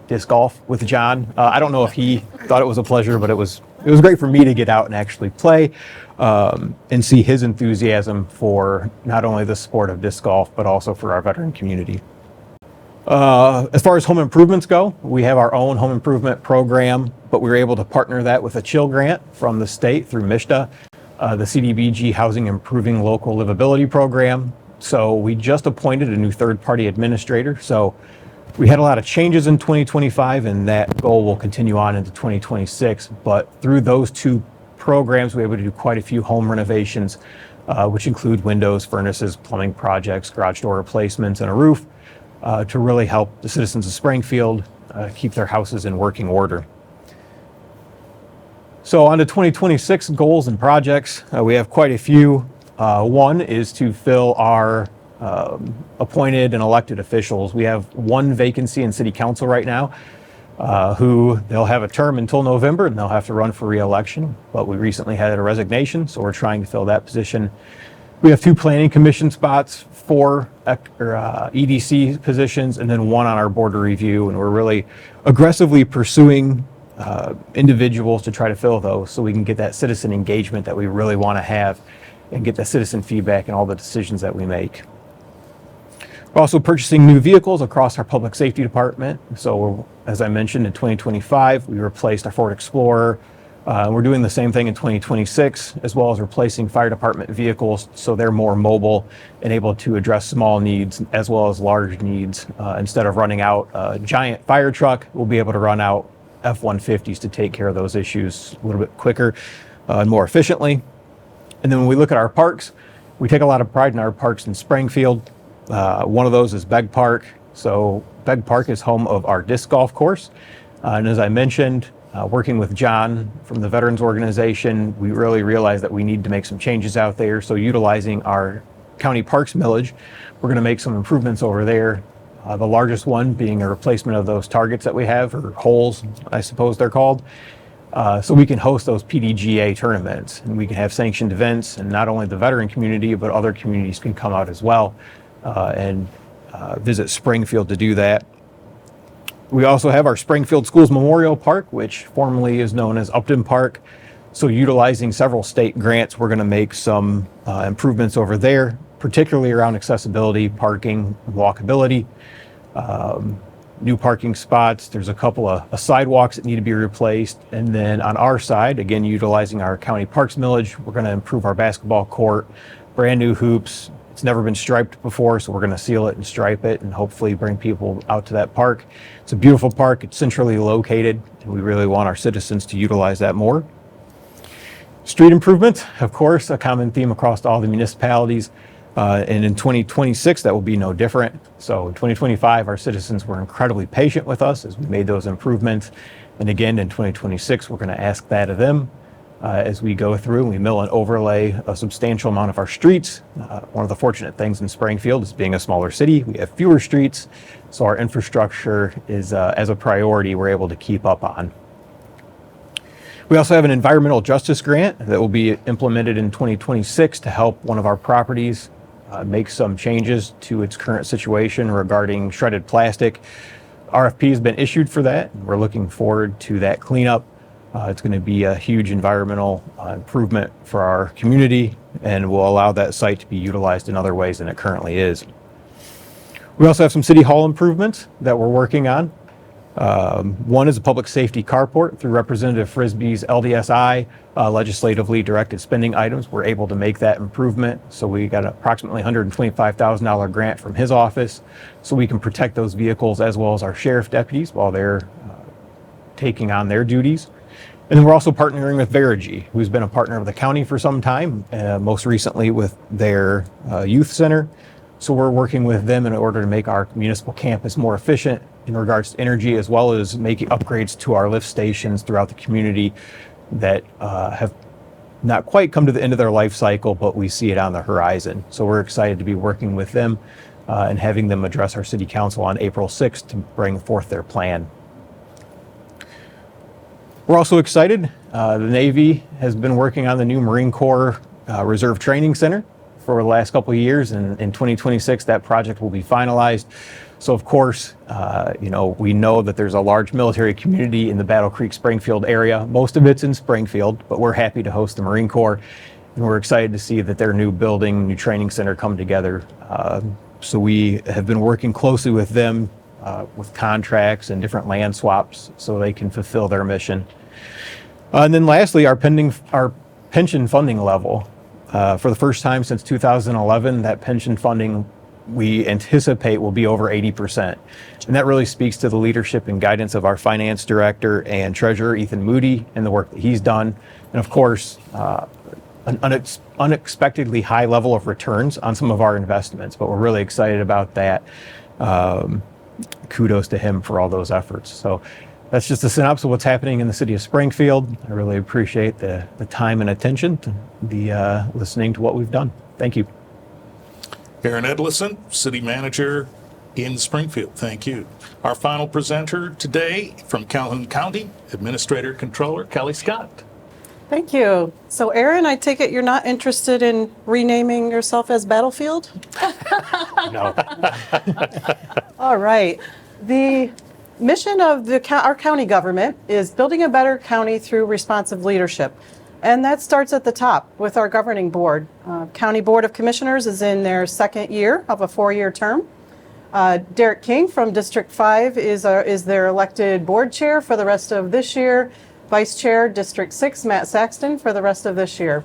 disc golf with John. I don't know if he thought it was a pleasure, but it was great for me to get out and actually play and see his enthusiasm for not only the sport of disc golf, but also for our veteran community. As far as home improvements go, we have our own home improvement program, but we were able to partner that with a chill grant from the state through MISHDA, the CDBG Housing Improving Local Livability Program. So we just appointed a new third-party administrator. So we had a lot of changes in 2025, and that goal will continue on into 2026. But through those 2 programs, we were able to do quite a few home renovations, which include windows, furnaces, plumbing projects, garage door replacements, and a roof to really help the citizens of Springfield keep their houses in working order. So on to 2026 goals and projects. We have quite a few. One is to fill our appointed and elected officials. We have 1 vacancy in city council right now, who they'll have a term until November and they'll have to run for re-election. But we recently had a resignation, so we're trying to fill that position. We have 2 planning commission spots, 4 EDC positions, and then 1 on our board of review. And we're really aggressively pursuing individuals to try to fill those so we can get that citizen engagement that we really want to have and get that citizen feedback in all the decisions that we make. We're also purchasing new vehicles across our public safety department. So as I mentioned, in 2025, we replaced our Ford Explorer. We're doing the same thing in 2026, as well as replacing fire department vehicles so they're more mobile and able to address small needs as well as large needs. Instead of running out a giant fire truck, we'll be able to run out F-150s to take care of those issues a little bit quicker and more efficiently. And then when we look at our parks, we take a lot of pride in our parks in Springfield. One of those is Begg Park. So Begg Park is home of our disc golf course. And as I mentioned, working with John from the Veterans Organization, we really realized that we need to make some changes out there. So utilizing our county parks millage, we're going to make some improvements over there. The largest one being a replacement of those targets that we have, or holes, I suppose they're called. So we can host those PDGA tournaments and we can have sanctioned events, and not only the veteran community, but other communities can come out as well. and visit Springfield to do that. We also have our Springfield Schools Memorial Park, which formerly is known as Upton Park. So utilizing several state grants, we're going to make some improvements over there, particularly around accessibility, parking, walkability, new parking spots. There's a couple of sidewalks that need to be replaced. And then on our side, again, utilizing our county parks millage, we're going to improve our basketball court, brand new hoops. It's never been striped before, so we're going to seal it and stripe it and hopefully bring people out to that park. It's a beautiful park. It's centrally located, and we really want our citizens to utilize that more. Street improvement, of course, a common theme across all the municipalities. And in 2026, that will be no different. So in 2025, our citizens were incredibly patient with us as we made those improvements. And again, in 2026, we're going to ask that of them as we go through and we mill and overlay a substantial amount of our streets. One of the fortunate things in Springfield is being a smaller city. We have fewer streets, so our infrastructure is, as a priority, we're able to keep up on. We also have an environmental justice grant that will be implemented in 2026 to help one of our properties make some changes to its current situation regarding shredded plastic. RFP has been issued for that, and we're looking forward to that cleanup. It's going to be a huge environmental improvement for our community and will allow that site to be utilized in other ways than it currently is. We also have some city hall improvements that we're working on. One is a public safety carport through Representative Frisbee's LDSI legislatively directed spending items. We're able to make that improvement. So we got approximately $125,000 grant from his office so we can protect those vehicles as well as our sheriff deputies while they're taking on their duties. And then we're also partnering with Verigy, who's been a partner of the county for some time, most recently with their youth center. So we're working with them in order to make our municipal campus more efficient in regards to energy, as well as making upgrades to our lift stations throughout the community that have not quite come to the end of their life cycle, but we see it on the horizon. So we're excited to be working with them and having them address our city council on April 6th to bring forth their plan. We're also excited. The Navy has been working on the new Marine Corps Reserve Training Center for the last couple of years, and in 2026 that project will be finalized. So of course, we know that there's a large military community in the Battle Creek Springfield area. Most of it's in Springfield, but we're happy to host the Marine Corps, and we're excited to see that their new building, new training center come together. So we have been working closely with them with contracts and different land swaps so they can fulfill their mission. And then lastly, our pension funding level. For the first time since 2011, that pension funding we anticipate will be over 80%. And that really speaks to the leadership and guidance of our finance director and treasurer, Ethan Moody, and the work that he's done. And of course, an unexpectedly high level of returns on some of our investments, but we're really excited about that. Kudos to him for all those efforts. So that's just a synopsis of what's happening in the city of Springfield. I really appreciate the time and attention to be listening to what we've done. Thank you. Aaron Edlison, City Manager in Springfield. Thank you. Our final presenter today from Calhoun County Administrator Controller Kelli Scott. Thank you. So Aaron, I take it you're not interested in renaming yourself as Battlefield? No. All right. The mission of our county government is building a better county through responsive leadership. And that starts at the top with our governing board. County Board of Commissioners is in their second year of a 4-year term. Derek King from District 5 is their elected board chair for the rest of this year. Vice Chair, District 6, Matt Saxton, for the rest of this year.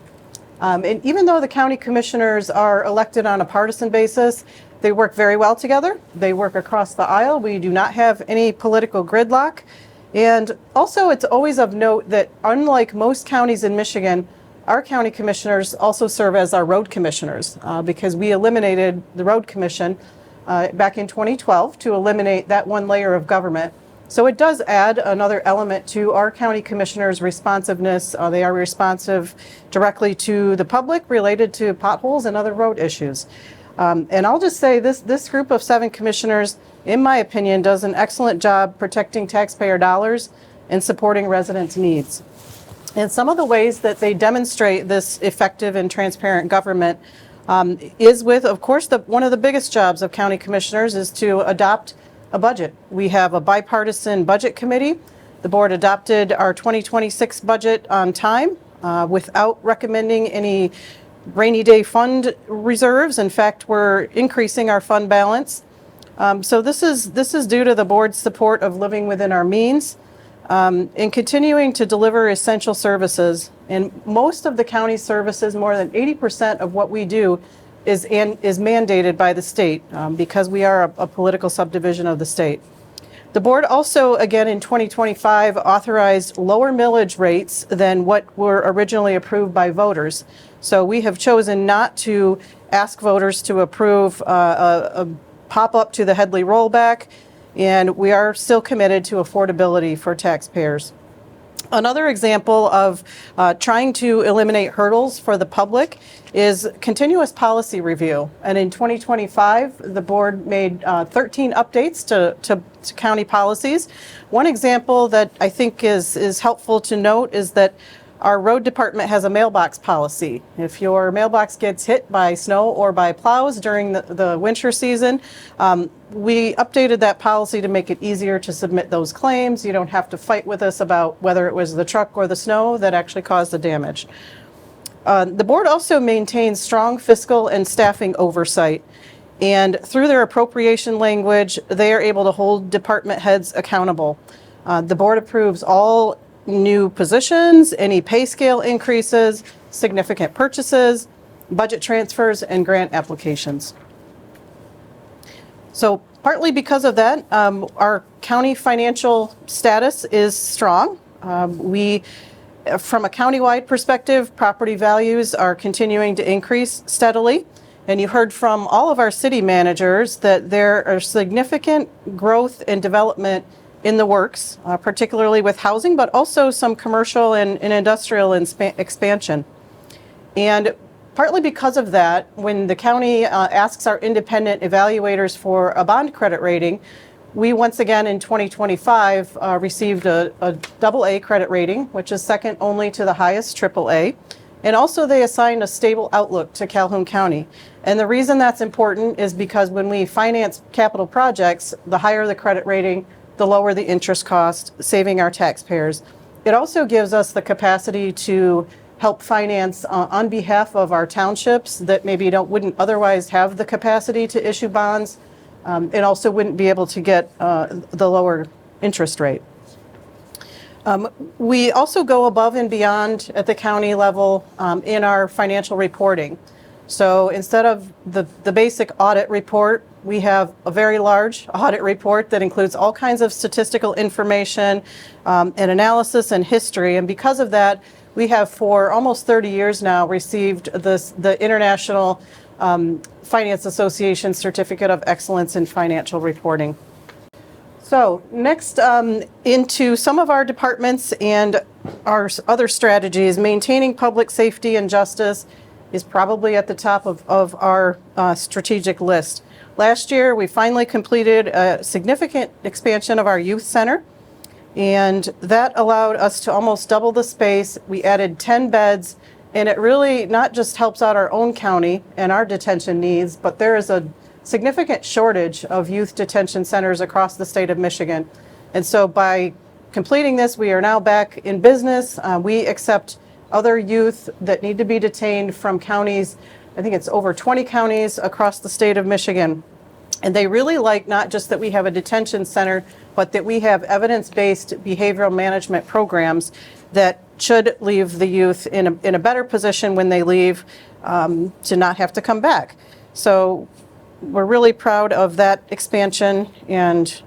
And even though the county commissioners are elected on a partisan basis, they work very well together. They work across the aisle. We do not have any political gridlock. And also, it's always of note that unlike most counties in Michigan, our county commissioners also serve as our road commissioners because we eliminated the road commission back in 2012 to eliminate that one layer of government. So it does add another element to our county commissioners' responsiveness. They are responsive directly to the public related to potholes and other road issues. And I'll just say this group of 7 commissioners, in my opinion, does an excellent job protecting taxpayer dollars and supporting residents' needs. And some of the ways that they demonstrate this effective and transparent government is with, of course, one of the biggest jobs of county commissioners is to adopt a budget. We have a bipartisan budget committee. The board adopted our 2026 budget on time without recommending any rainy day fund reserves. In fact, we're increasing our fund balance. So this is due to the board's support of living within our means and continuing to deliver essential services. And most of the county services, more than 80% of what we do is mandated by the state because we are a political subdivision of the state. The board also, again in 2025, authorized lower millage rates than what were originally approved by voters. So we have chosen not to ask voters to approve a pop-up to the Headley rollback, and we are still committed to affordability for taxpayers. Another example of trying to eliminate hurdles for the public is continuous policy review. And in 2025, the board made 13 updates to county policies. One example that I think is helpful to note is that our road department has a mailbox policy. If your mailbox gets hit by snow or by plows during the winter season, we updated that policy to make it easier to submit those claims. You don't have to fight with us about whether it was the truck or the snow that actually caused the damage. The board also maintains strong fiscal and staffing oversight. And through their appropriation language, they are able to hold department heads accountable. The board approves all new positions, any pay scale increases, significant purchases, budget transfers, and grant applications. So partly because of that, our county financial status is strong. From a countywide perspective, property values are continuing to increase steadily. And you heard from all of our city managers that there are significant growth and development in the works, particularly with housing, but also some commercial and industrial expansion. And partly because of that, when the county asks our independent evaluators for a bond credit rating, we once again in 2025 received a AA credit rating, which is second only to the highest AAA. And also they assigned a stable outlook to Calhoun County. And the reason that's important is because when we finance capital projects, the higher the credit rating, the lower the interest cost, saving our taxpayers. It also gives us the capacity to help finance on behalf of our townships that maybe wouldn't otherwise have the capacity to issue bonds and also wouldn't be able to get the lower interest rate. We also go above and beyond at the county level in our financial reporting. So instead of the basic audit report, we have a very large audit report that includes all kinds of statistical information and analysis and history. And because of that, we have for almost 30 years now received the International Finance Association Certificate of Excellence in Financial Reporting. So next into some of our departments and our other strategies, maintaining public safety and justice is probably at the top of our strategic list. Last year, we finally completed a significant expansion of our youth center, and that allowed us to almost double the space. We added 10 beds, and it really not just helps out our own county and our detention needs, but there is a significant shortage of youth detention centers across the state of Michigan. And so by completing this, we are now back in business. We accept other youth that need to be detained from counties. I think it's over 20 counties across the state of Michigan. And they really like not just that we have a detention center, but that we have evidence-based behavioral management programs that should leave the youth in a better position when they leave to not have to come back. So we're really proud of that expansion, and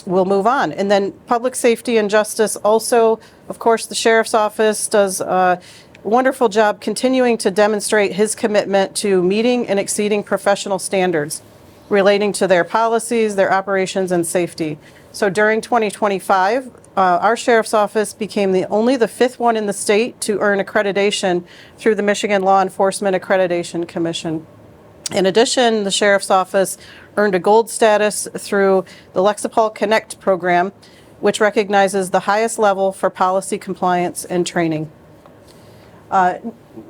we'll move on. And then public safety and justice also, of course, the sheriff's office does a wonderful job continuing to demonstrate his commitment to meeting and exceeding professional standards relating to their policies, their operations, and safety. So during 2025, our sheriff's office became the fifth one in the state to earn accreditation through the Michigan Law Enforcement Accreditation Commission. In addition, the sheriff's office earned a gold status through the Lexipol Connect program, which recognizes the highest level for policy compliance and training.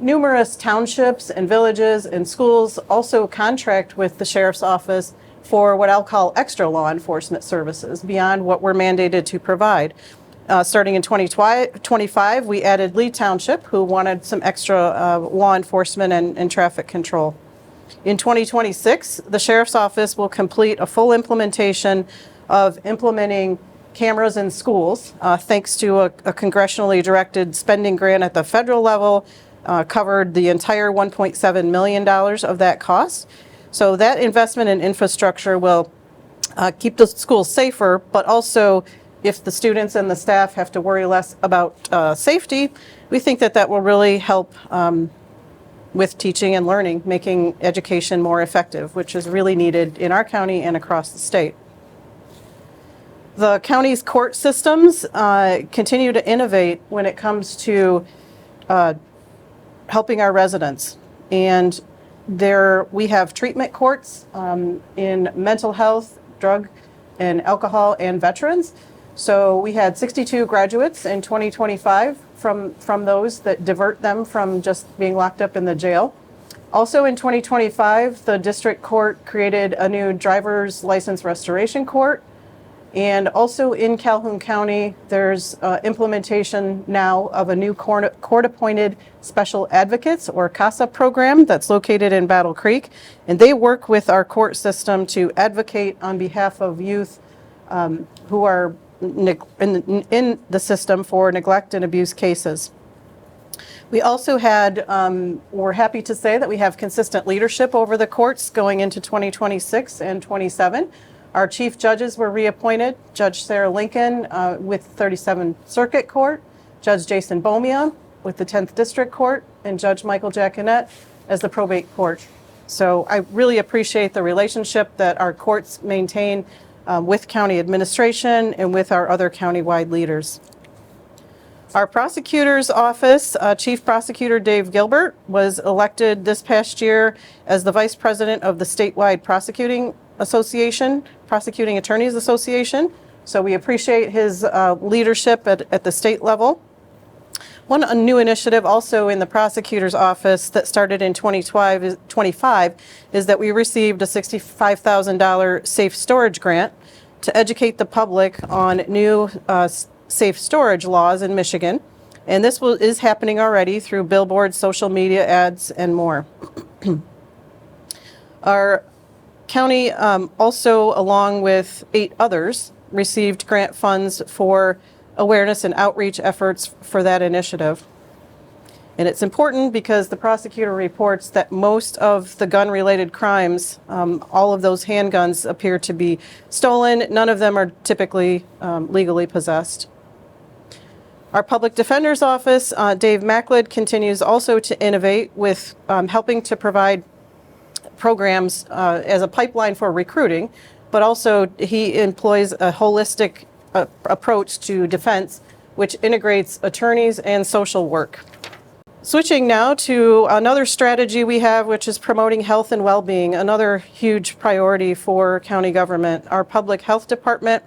numerous townships and villages and schools also contract with the sheriff's office for what I'll call extra law enforcement services beyond what we're mandated to provide. Starting in 2025, we added Lee Township, who wanted some extra law enforcement and traffic control. In 2026, the Sheriff's Office will complete a full implementation of implementing cameras in schools, thanks to a congressionally directed spending grant at the federal level, covered the entire $1.7 million of that cost. So that investment in infrastructure will keep the schools safer, but also if the students and the staff have to worry less about safety, we think that that will really help with teaching and learning, making education more effective, which is really needed in our county and across the state. The county's court systems continue to innovate when it comes to helping our residents. And we have treatment courts in mental health, drug and alcohol, and veterans. So we had 62 graduates in 2025 from those that divert them from just being locked up in the jail. Also in 2025, the district court created a new driver's license restoration court. And also in Calhoun County, there's implementation now of a new court-appointed special advocates, or CASA program, that's located in Battle Creek. And they work with our court system to advocate on behalf of youth who are in the system for neglect and abuse cases. We also had, we're happy to say that we have consistent leadership over the courts going into 2026 and 27. Our chief judges were reappointed, Judge Sarah Lincoln with 37th Circuit Court, Judge Jason Bomia with the 10th District Court, and Judge Michael Jacquinette as the probate court. So I really appreciate the relationship that our courts maintain with county administration and with our other countywide leaders. Our prosecutor's office, Chief Prosecutor Dave Gilbert, was elected this past year as the Vice President of the statewide Prosecuting Attorneys Association. So we appreciate his leadership at the state level. One new initiative also in the prosecutor's office that started in 2025 is that we received a $65,000 safe storage grant to educate the public on new safe storage laws in Michigan. And this is happening already through billboards, social media ads, and more. Our county also, along with 8 others, received grant funds for awareness and outreach efforts for that initiative. And it's important because the prosecutor reports that most of the gun-related crimes, all of those handguns appear to be stolen. None of them are typically legally possessed. Our Public Defender's Office, Dave Macklid, continues also to innovate with helping to provide programs as a pipeline for recruiting, but also he employs a holistic approach to defense, which integrates attorneys and social work. Switching now to another strategy we have, which is promoting health and well-being, another huge priority for county government. Our public health department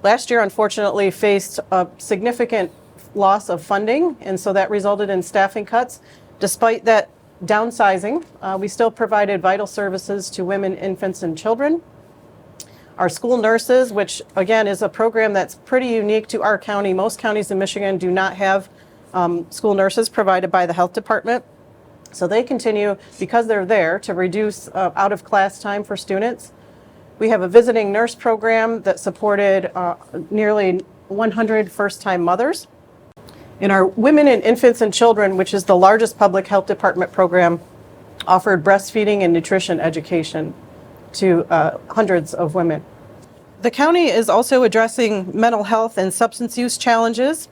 last year, unfortunately, faced a significant loss of funding, and so that resulted in staffing cuts. Despite that downsizing, we still provided vital services to women, infants, and children. Our school nurses, which again is a program that's pretty unique to our county. Most counties in Michigan do not have school nurses provided by the health department. So they continue, because they're there, to reduce out-of-class time for students. We have a visiting nurse program that supported nearly 100 first-time mothers. And our Women and Infants and Children, which is the largest public health department program, offered breastfeeding and nutrition education to hundreds of women. The county is also addressing mental health and substance use challenges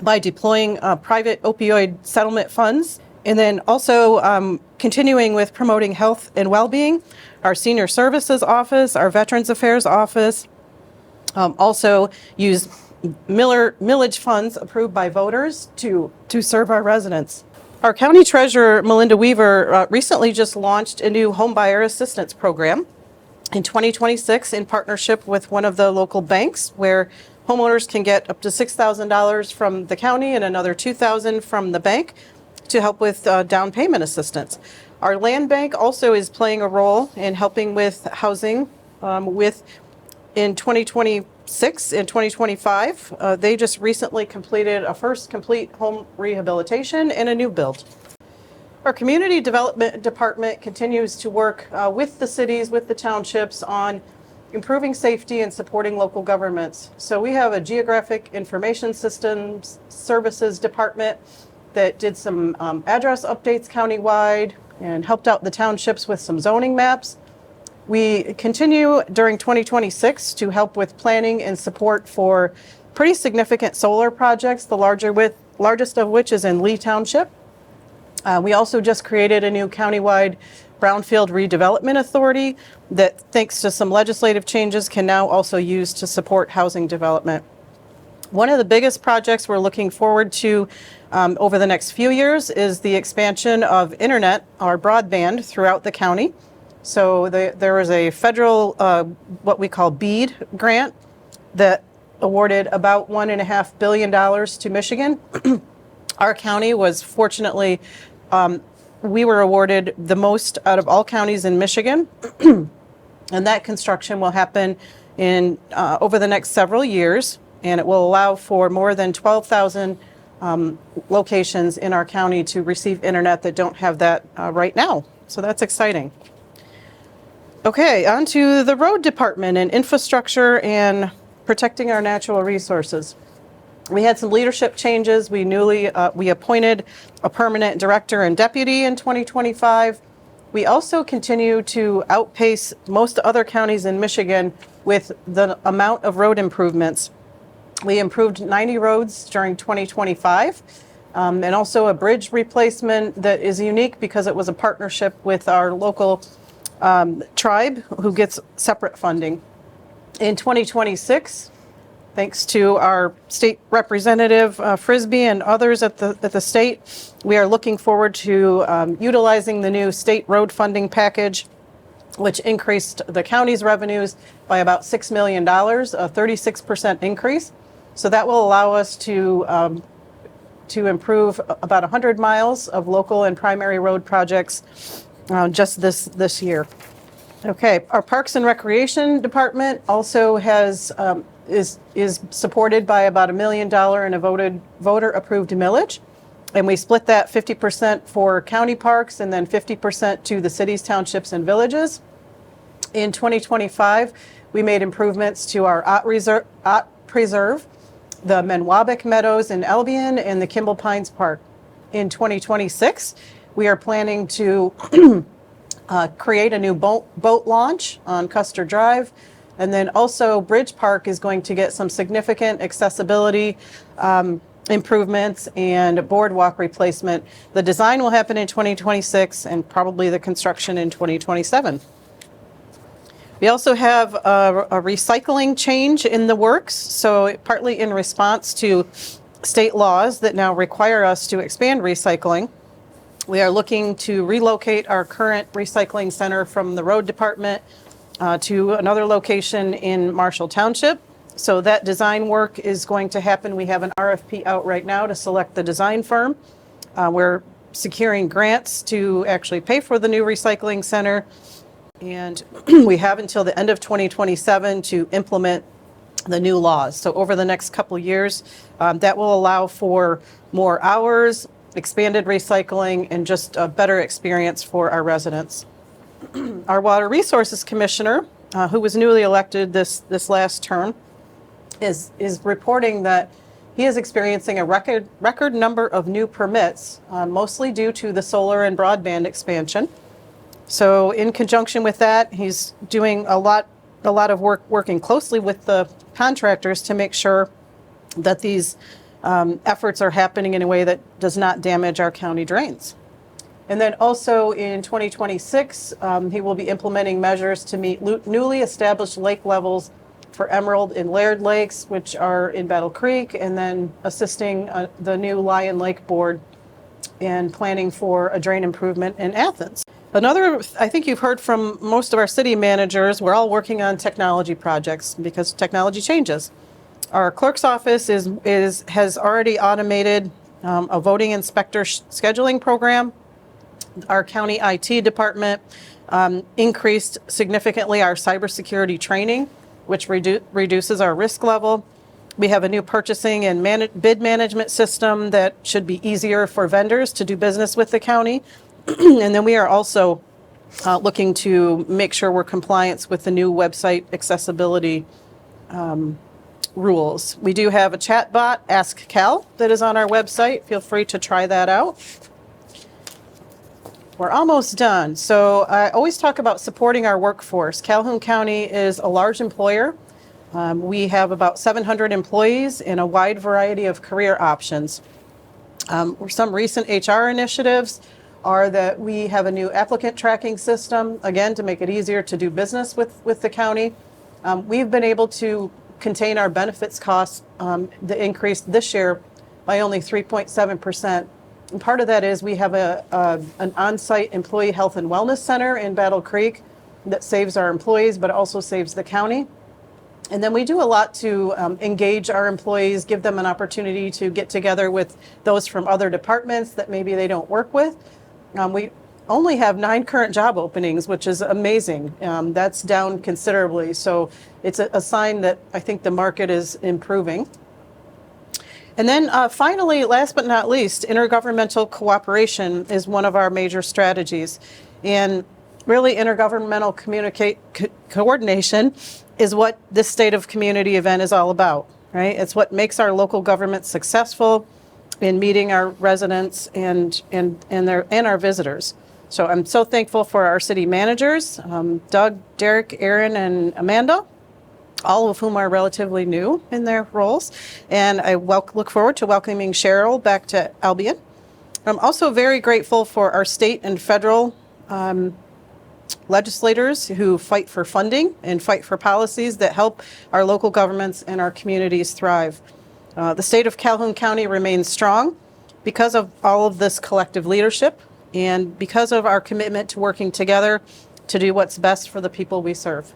by deploying private opioid settlement funds, and then also continuing with promoting health and well-being. Our Senior Services Office, our Veterans Affairs Office also use millage funds approved by voters to serve our residents. Our County Treasurer, Melinda Weaver, recently just launched a new homebuyer assistance program in 2026 in partnership with one of the local banks, where Homeowners can get up to $6,000 from the county and another $2,000 from the bank to help with down payment assistance. Our land bank also is playing a role in helping with housing in 2026 and 2025. They just recently completed a first complete home rehabilitation and a new build. Our community development department continues to work with the cities, with the townships on improving safety and supporting local governments. So we have a geographic information systems services department that did some address updates countywide and helped out the townships with some zoning maps. We continue during 2026 to help with planning and support for pretty significant solar projects, the largest of which is in Lee Township. We also just created a new countywide brownfield redevelopment authority that, thanks to some legislative changes, can now also use to support housing development. One of the biggest projects we're looking forward to over the next few years is the expansion of internet, or broadband, throughout the county. So there is a federal, what we call BEAD grant, that awarded about $1.5 billion to Michigan. Our county was fortunately, we were awarded the most out of all counties in Michigan. And that construction will happen in over the next several years, and it will allow for more than 12,000 locations in our county to receive internet that don't have that right now. So that's exciting. Okay, on to the road department and infrastructure and protecting our natural resources. We had some leadership changes. We appointed a permanent director and deputy in 2025. We also continue to outpace most other counties in Michigan with the amount of road improvements. We improved 90 roads during 2025, and also a bridge replacement that is unique because it was a partnership with our local tribe who gets separate funding. In 2026, thanks to our state representative Frisbee and others at the state, we are looking forward to utilizing the new state road funding package, which increased the county's revenues by about $6 million, a 36% increase. So that will allow us to improve about 100 miles of local and primary road projects just this year. Okay, our Parks and Recreation Department also has is supported by about $1 million in a voter-approved millage, and we split that 50% for county parks and then 50% to the cities, townships, and villages. In 2025, we made improvements to our Ott Preserve, the Menwabic Meadows in Albion, and the Kimball Pines Park. In 2026, we are planning to create a new boat launch on Custer Drive. And then also Bridge Park is going to get some significant accessibility improvements and boardwalk replacement. The design will happen in 2026 and probably the construction in 2027. We also have a recycling change in the works. So partly in response to state laws that now require us to expand recycling, we are looking to relocate our current recycling center from the road department to another location in Marshall Township. So that design work is going to happen. We have an RFP out right now to select the design firm. We're securing grants to actually pay for the new recycling center. And we have until the end of 2027 to implement the new laws. So over the next couple of years, that will allow for more hours, expanded recycling, and just a better experience for our residents. Our Water Resources Commissioner, who was newly elected this last term, is reporting that he is experiencing a record number of new permits, mostly due to the solar and broadband expansion. So in conjunction with that, he's doing a lot of work working closely with the contractors to make sure that these efforts are happening in a way that does not damage our county drains. And then also in 2026, he will be implementing measures to meet newly established lake levels for Emerald and Laird Lakes, which are in Battle Creek, and then assisting the new Lion Lake Board in planning for a drain improvement in Athens. Another, I think you've heard from most of our city managers, we're all working on technology projects because technology changes. Our clerk's office has already automated a voting inspector scheduling program. Our county IT department increased significantly our cybersecurity training, which reduces our risk level. We have a new purchasing and bid management system that should be easier for vendors to do business with the county. And then we are also looking to make sure we're compliant with the new website accessibility rules. We do have a chat bot, Ask Cal, that is on our website. Feel free to try that out. We're almost done. So I always talk about supporting our workforce. Calhoun County is a large employer. We have about 700 employees in a wide variety of career options. Some recent HR initiatives are that we have a new applicant tracking system, again, to make it easier to do business with the county. We've been able to contain our benefits costs, the increase this year by only 3.7%. And part of that is we have an on-site employee health and wellness center in Battle Creek that saves our employees, but also saves the county. And then we do a lot to engage our employees, give them an opportunity to get together with those from other departments that maybe they don't work with. We only have 9 current job openings, which is amazing. That's down considerably. So it's a sign that I think the market is improving. And then finally, last but not least, intergovernmental cooperation is one of our major strategies. And really, intergovernmental coordination is what this State of Community event is all about, right? It's what makes our local government successful in meeting our residents and our visitors. So I'm so thankful for our city managers, Doug, Derek, Aaron, and Amanda, all of whom are relatively new in their roles. And I look forward to welcoming Cheryl back to Albion. I'm also very grateful for our state and federal legislators who fight for funding and fight for policies that help our local governments and our communities thrive. The state of Calhoun County remains strong because of all of this collective leadership and because of our commitment to working together to do what's best for the people we serve.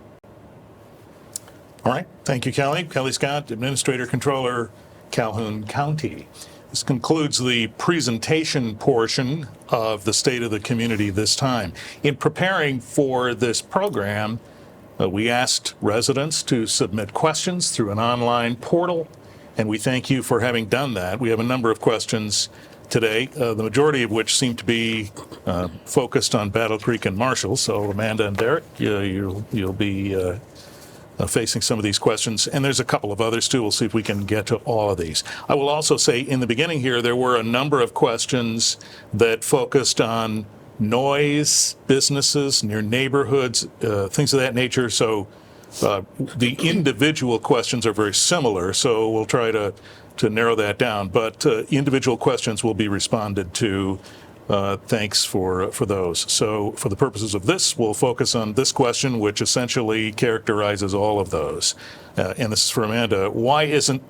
All right. Thank you, Kelli. Kelli Scott, Administrator Controller, Calhoun County. This concludes the presentation portion of the State of the Community this time. In preparing for this program, we asked residents to submit questions through an online portal, and we thank you for having done that. We have a number of questions today, the majority of which seem to be focused on Battle Creek and Marshall. So Amanda and Derek, you'll be facing some of these questions, and there's a couple of others too. We'll see if we can get to all of these. I will also say in the beginning here, there were a number of questions that focused on noise, businesses, near neighborhoods, things of that nature. So the individual questions are very similar, so we'll try to narrow that down. But individual questions will be responded to. Thanks for those. So for the purposes of this, we'll focus on this question, which essentially characterizes all of those. And this is for Amanda. Why isn't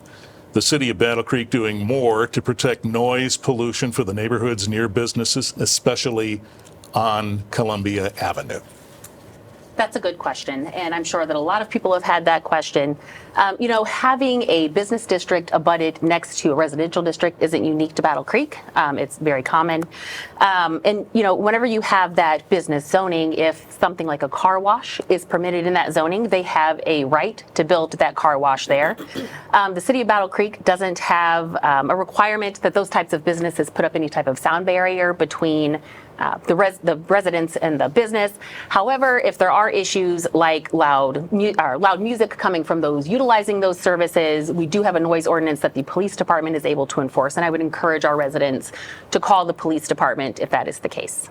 the city of Battle Creek doing more to protect noise pollution for the neighborhoods near businesses, especially on Columbia Avenue? That's a good question, and I'm sure that a lot of people have had that question. Having a business district abutted next to a residential district isn't unique to Battle Creek. It's very common. Whenever you have that business zoning, if something like a car wash is permitted in that zoning, they have a right to build that car wash there. The city of Battle Creek doesn't have a requirement that those types of businesses put up any type of sound barrier between the residents and the business. However, if there are issues like loud music coming from those utilizing those services, we do have a noise ordinance that the police department is able to enforce, and I would encourage our residents to call the police department if that is the case.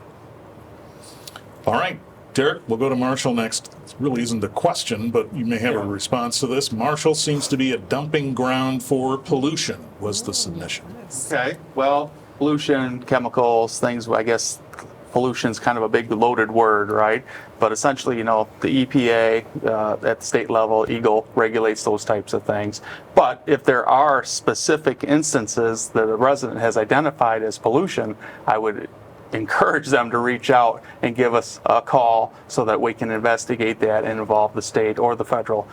All right, Derek, we'll go to Marshall next. It really isn't a question, but you may have a response to this. Marshall seems to be a dumping ground for pollution, was the submission. Okay, well, pollution, chemicals, things, I guess pollution's kind of a big loaded word, right? But essentially, the EPA at the state level, EGLE, regulates those types of things. But if there are specific instances that a resident has identified as pollution, I would encourage them to reach out and give us a call so that we can investigate that and involve the state or the federal,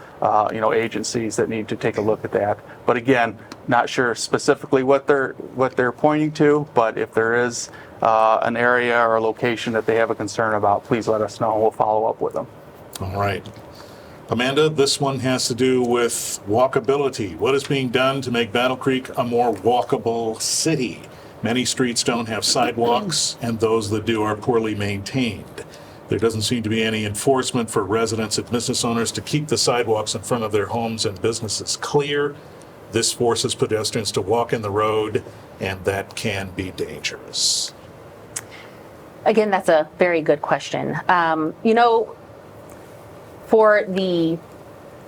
agencies that need to take a look at that. But again, not sure specifically what they're pointing to, but if there is an area or a location that they have a concern about, please let us know and we'll follow up with them. All right. Amanda, this one has to do with walkability. What is being done to make Battle Creek a more walkable city? Many streets don't have sidewalks, and those that do are poorly maintained. There doesn't seem to be any enforcement for residents and business owners to keep the sidewalks in front of their homes and businesses clear. This forces pedestrians to walk in the road, and that can be dangerous. Again, that's a very good question. For the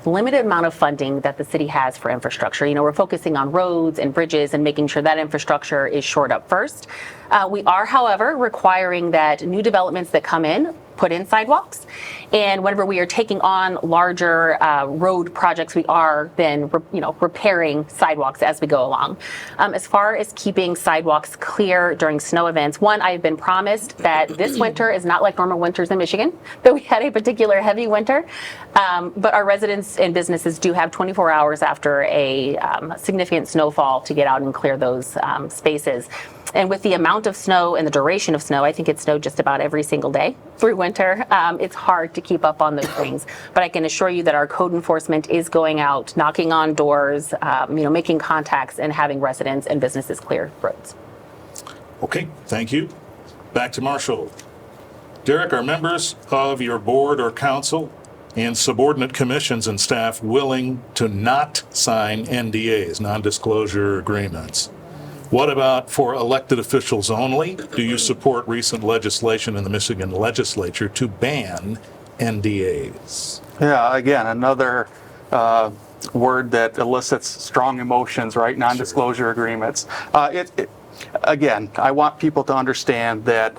limited amount of funding that the city has for infrastructure, we're focusing on roads and bridges and making sure that infrastructure is shored up first. We are, however, requiring that new developments that come in put in sidewalks. And whenever we are taking on larger road projects, we are then repairing sidewalks as we go along. As far as keeping sidewalks clear during snow events, one, I've been promised that this winter is not like normal winters in Michigan, that we had a particular heavy winter. But our residents and businesses do have 24 hours after a significant snowfall to get out and clear those spaces. And with the amount of snow and the duration of snow, I think it snowed just about every single day through winter. It's hard to keep up on those things. But I can assure you that our code enforcement is going out, knocking on doors, making contacts and having residents and businesses clear roads. Okay, thank you. Back to Marshall. Derek, are members of your board or council and subordinate commissions and staff willing to not sign NDAs, non-disclosure agreements? What about for elected officials only? Do you support recent legislation in the Michigan legislature to ban NDAs? Yeah, again, another word that elicits strong emotions, right? Non-disclosure agreements. Again, I want people to understand that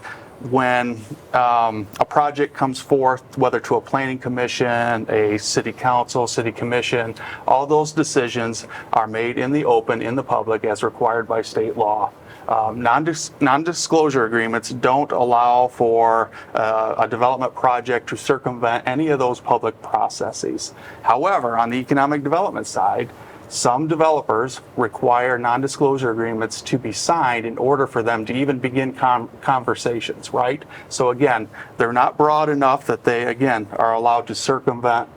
when a project comes forth, whether to a planning commission, a city council, city commission, all those decisions are made in the open, in the public, as required by state law. Non-disclosure agreements don't allow for a development project to circumvent any of those public processes. However, on the economic development side, some developers require non-disclosure agreements to be signed in order for them to even begin conversations, right? So again, they're not broad enough that they, again, are allowed to circumvent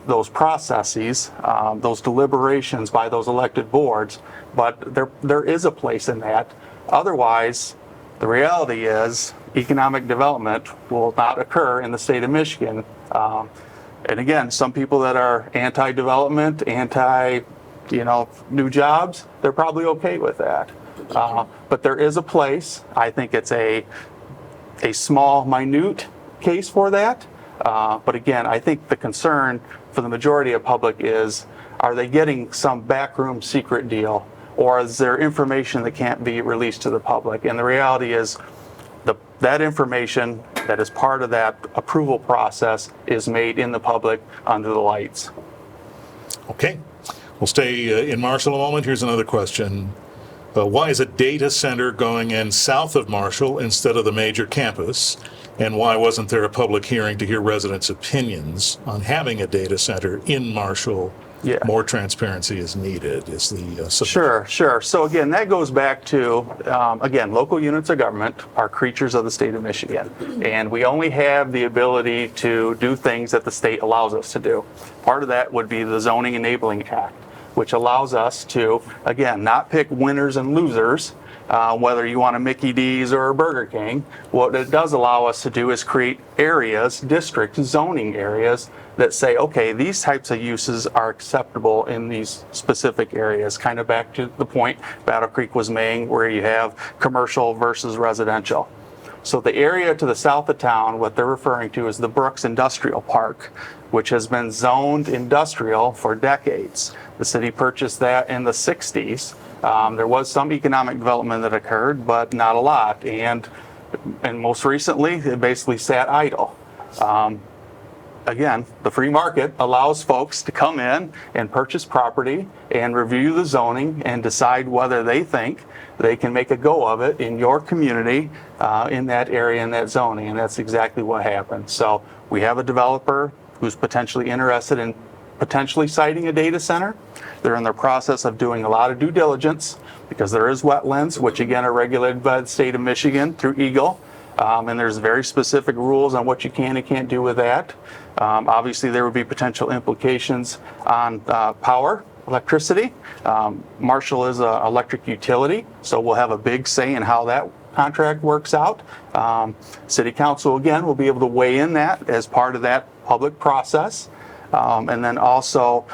those processes, those deliberations by those elected boards, but there is a place in that. Otherwise, the reality is economic development will not occur in the state of Michigan. And again, some people that are anti-development, new jobs, they're probably okay with that. But there is a place. I think it's a small, minute case for that. But again, I think the concern for the majority of public is, are they getting some backroom secret deal? Or is there information that can't be released to the public? And the reality is that information that is part of that approval process is made in the public under the lights. Okay. We'll stay in Marshall a moment. Here's another question. Why is a data center going in south of Marshall instead of the major campus? And why wasn't there a public hearing to hear residents' opinions on having a data center in Marshall? Yeah. More transparency is needed, is the submission. Sure. So again, that goes back to, local units of government are creatures of the state of Michigan. And we only have the ability to do things that the state allows us to do. Part of that would be the Zoning Enabling Act, which allows us to, again, not pick winners and losers, whether you want a Mickey D's or a Burger King. What it does allow us to do is create areas, district zoning areas, that say, okay, these types of uses are acceptable in these specific areas. Kind of back to the point Battle Creek was making, where you have commercial versus residential. So the area to the south of town, what they're referring to is the Brooks Industrial Park, which has been zoned industrial for decades. The city purchased that in the 60s. There was some economic development that occurred, but not a lot. And most recently, it basically sat idle. again, the free market allows folks to come in and purchase property and review the zoning and decide whether they think they can make a go of it in your community, in that area, in that zoning, and that's exactly what happened. So we have a developer who's potentially interested in potentially siting a data center. They're in the process of doing a lot of due diligence because there is wetlands, which again are regulated by the state of Michigan through Eagle. And there's very specific rules on what you can and can't do with that. Obviously, there would be potential implications on power, electricity. Marshall is an electric utility, so we'll have a big say in how that contract works out. City Council, again, will be able to weigh in that as part of that public process. And then also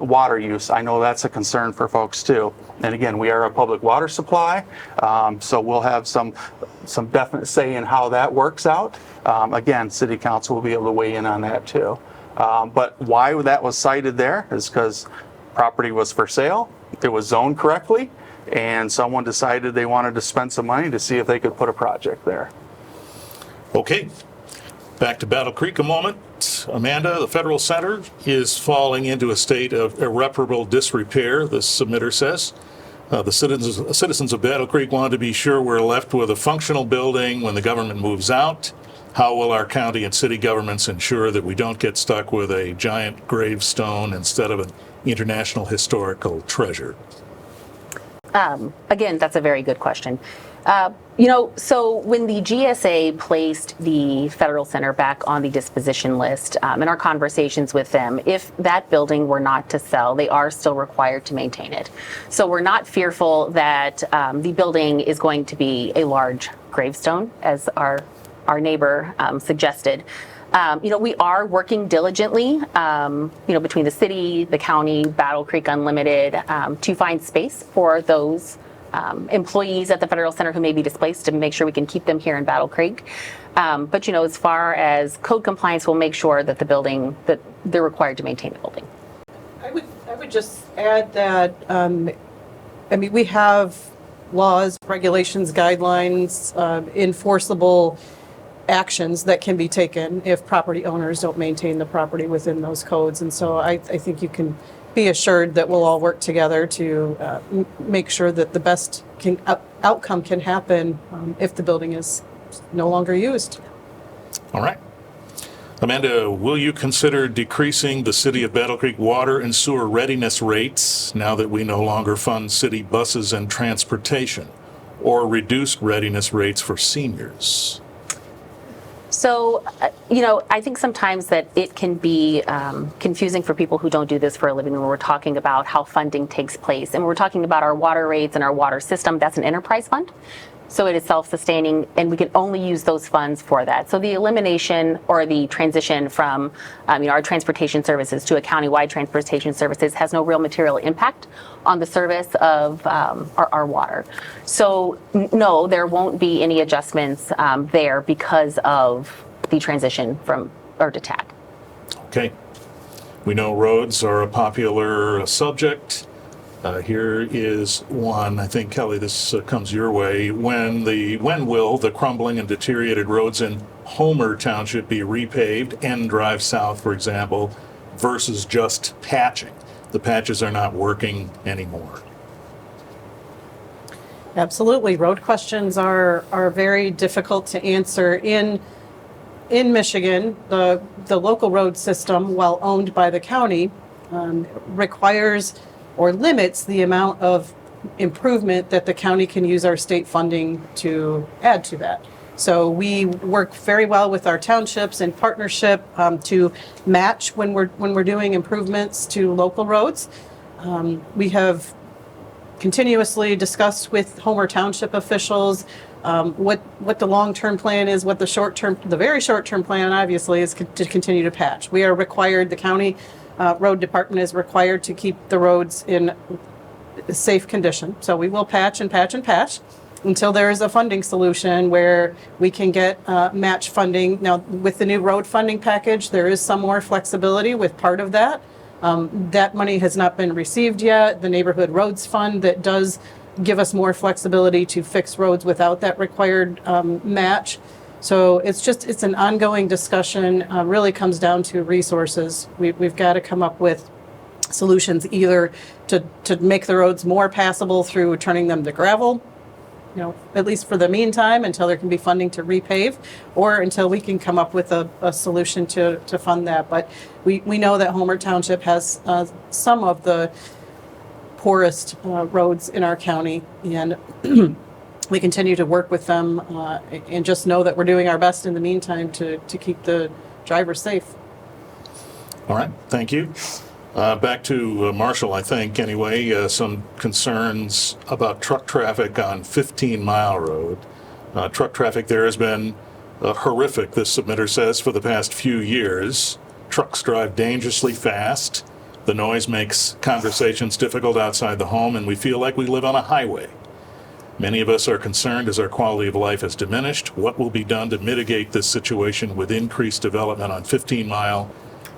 water use. I know that's a concern for folks too. And again, we are a public water supply, so we'll have some definite say in how that works out. Again, City Council will be able to weigh in on that too. But why that was cited there is because property was for sale, it was zoned correctly, and someone decided they wanted to spend some money to see if they could put a project there. Okay, back to Battle Creek a moment. Amanda, the Federal Center is falling into a state of irreparable disrepair, the submitter says. The citizens of Battle Creek want to be sure we're left with a functional building when the government moves out. How will our county and city governments ensure that we don't get stuck with a giant gravestone instead of an international historical treasure? Again, that's a very good question. So when the GSA placed the Federal Center back on the disposition list, in our conversations with them, if that building were not to sell, they are still required to maintain it. So we're not fearful that the building is going to be a large gravestone, as our neighbor suggested. We are working diligently, between the city, the county, Battle Creek Unlimited, to find space for those employees at the Federal Center who may be displaced to make sure we can keep them here in Battle Creek. But as far as code compliance, we'll make sure that that they're required to maintain the building. I would just add that, we have laws, regulations, guidelines, enforceable actions that can be taken if property owners don't maintain the property within those codes. And so I think you can be assured that we'll all work together to make sure that the best outcome can happen if the building is no longer used. All right. Amanda, will you consider decreasing the City of Battle Creek water and sewer readiness rates now that we no longer fund city buses and transportation, or reduced readiness rates for seniors? So, I think sometimes that it can be confusing for people who don't do this for a living when we're talking about how funding takes place. And we're talking about our water rates and our water system. That's an enterprise fund. So it is self-sustaining, and we can only use those funds for that. So the elimination or the transition from our transportation services to a countywide transportation services has no real material impact on the service of our water. So no, there won't be any adjustments there because of the transition from ER to TAC. Okay. We know roads are a popular subject. Here is one. I think, Kelly, this comes your way. When will the crumbling and deteriorated roads in Homer Township be repaved and drive south, for example, versus just patching? The patches are not working anymore. Absolutely. Road questions are very difficult to answer. In Michigan, the local road system, while owned by the county, requires or limits the amount of improvement that the county can use our state funding to add to that. So we work very well with our townships in partnership to match when we're doing improvements to local roads. We have continuously discussed with Homer Township officials what the long-term plan is, what the very short-term plan obviously is to continue to patch. We are required, the county road department is required to keep the roads in safe condition. So we will patch and patch and patch until there is a funding solution where we can get match funding. Now, with the new road funding package, there is some more flexibility with part of that. That money has not been received yet. The Neighborhood Roads Fund that does give us more flexibility to fix roads without that required match. So it's an ongoing discussion, really comes down to resources. We've got to come up with solutions either to make the roads more passable through turning them to gravel, at least for the meantime, until there can be funding to repave, or until we can come up with a solution to fund that. But we know that Homer Township has some of the poorest roads in our county, and we continue to work with them and just know that we're doing our best in the meantime to keep the drivers safe. All right, thank you. Back to Marshall, I think, anyway, some concerns about truck traffic on 15 Mile Road. Truck traffic there has been horrific, this submitter says, for the past few years. Trucks drive dangerously fast. The noise makes conversations difficult outside the home, and we feel like we live on a highway. Many of us are concerned as our quality of life has diminished. What will be done to mitigate this situation with increased development on 15 Mile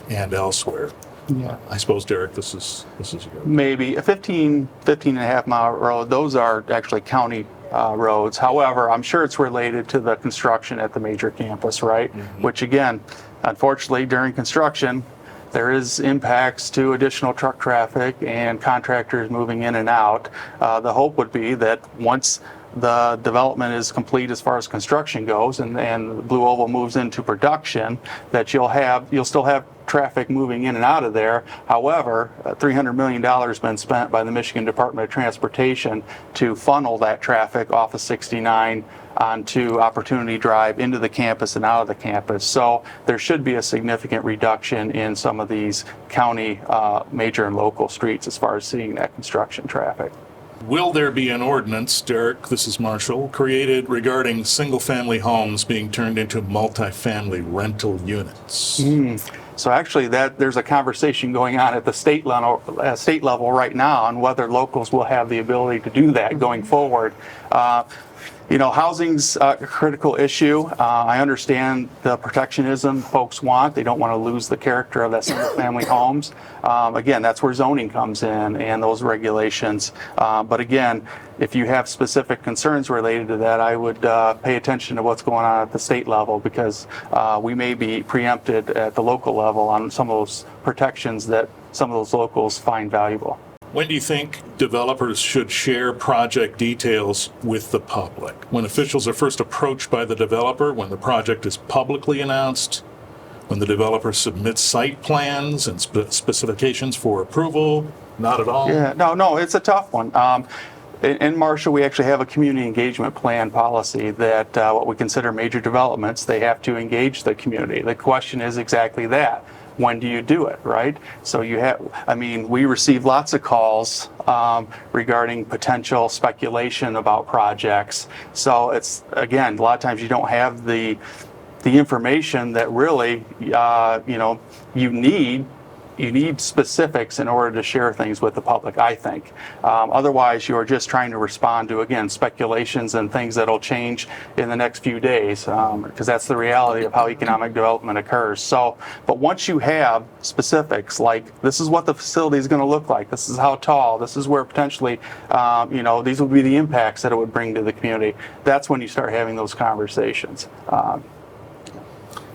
and elsewhere? Yeah. I suppose, Derek, this is yours. Maybe a 15 and a half mile road, those are actually county roads. However, I'm sure it's related to the construction at the major campus, right? Mm-hmm. Which again, unfortunately, during construction, there is impacts to additional truck traffic and contractors moving in and out. The hope would be that once the development is complete as far as construction goes and Blue Oval moves into production, that you'll still have traffic moving in and out of there. However, $300 million has been spent by the Michigan Department of Transportation to funnel that traffic off of 69 onto Opportunity Drive into the campus and out of the campus. So there should be a significant reduction in some of these county major and local streets as far as seeing that construction traffic. Will there be an ordinance, Derek, this is Marshall, created regarding single-family homes being turned into multifamily rental units? So actually, there's a conversation going on at the state level right now on whether locals will have the ability to do that going forward. Housing's a critical issue. I understand the protectionism folks want. They don't want to lose the character of that single-family homes. Again, that's where zoning comes in and those regulations. But again, if you have specific concerns related to that, I would pay attention to what's going on at the state level, because we may be preempted at the local level on some of those protections that some of those locals find valuable. When do you think developers should share project details with the public? When officials are first approached by the developer, when the project is publicly announced, when the developer submits site plans and specifications for approval? Not at all? Yeah, no, it's a tough one. In Marshall, we actually have a community engagement plan policy that what we consider major developments, they have to engage the community. The question is exactly that. When do you do it, right? So we receive lots of calls regarding potential speculation about projects. So it's, again, a lot of times you don't have the information that really, you need specifics in order to share things with the public, I think. Otherwise, you're just trying to respond to, again, speculations and things that'll change in the next few days, because that's the reality of how economic development occurs. So, but once you have specifics, like this is what the facility is going to look like, this is how tall, this is where potentially, these would be the impacts that it would bring to the community, that's when you start having those conversations.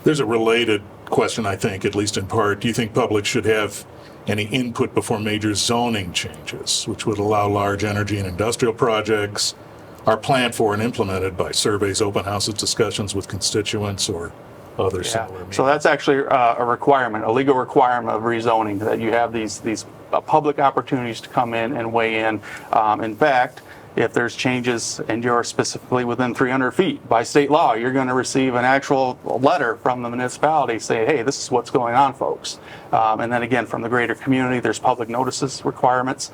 There's a related question, I think, at least in part. Do you think public should have any input before major zoning changes, which would allow large energy and industrial projects, are planned for and implemented by surveys, open houses, discussions with constituents, or other similar means? So that's actually a requirement, a legal requirement of rezoning, that you have these public opportunities to come in and weigh in. In fact, if there's changes and you're specifically within 300 feet by state law, you're going to receive an actual letter from the municipality saying, hey, this is what's going on, folks. And then again, from the greater community, there's public notices requirements.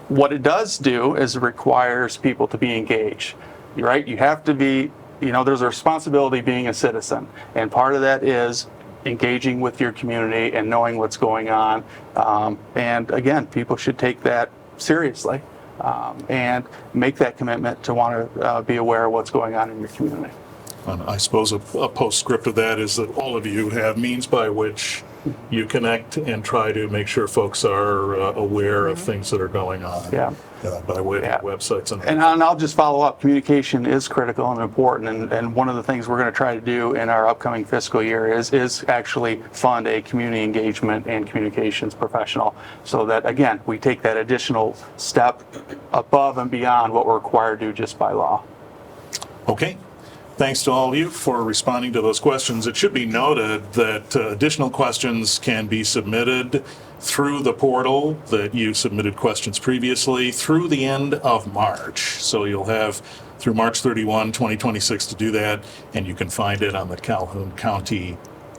What it does do is it requires people to be engaged, right? You have to be, there's a responsibility being a citizen. And part of that is engaging with your community and knowing what's going on. And again, people should take that seriously. And make that commitment to want to be aware of what's going on in your community. And I suppose a postscript of that is that all of you have means by which you connect and try to make sure folks are aware of things that are going on. Yeah. By way Yeah. of websites and. And I'll just follow up. Communication is critical and important, and one of the things we're going to try to do in our upcoming fiscal year is actually fund a community engagement and communications professional, so that, again, we take that additional step above and beyond what we're required to do just by law. Okay. Thanks to all of you for responding to those questions. It should be noted that additional questions can be submitted through the portal that you submitted questions previously through the end of March. So you'll have through March 31, 2026 to do that, and you can find it on the Calhoun County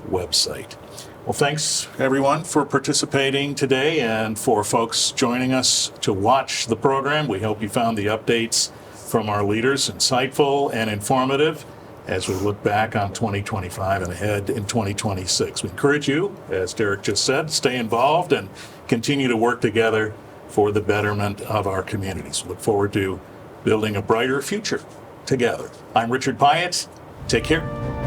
website. Well, thanks everyone for participating today and for folks joining us to watch the program. We hope you found the updates from our leaders insightful and informative as we look back on 2025 and ahead in 2026. We encourage you, as Derek just said, stay involved and continue to work together for the betterment of our communities. Look forward to building a brighter future together. I'm Richard Pyatt. Take care.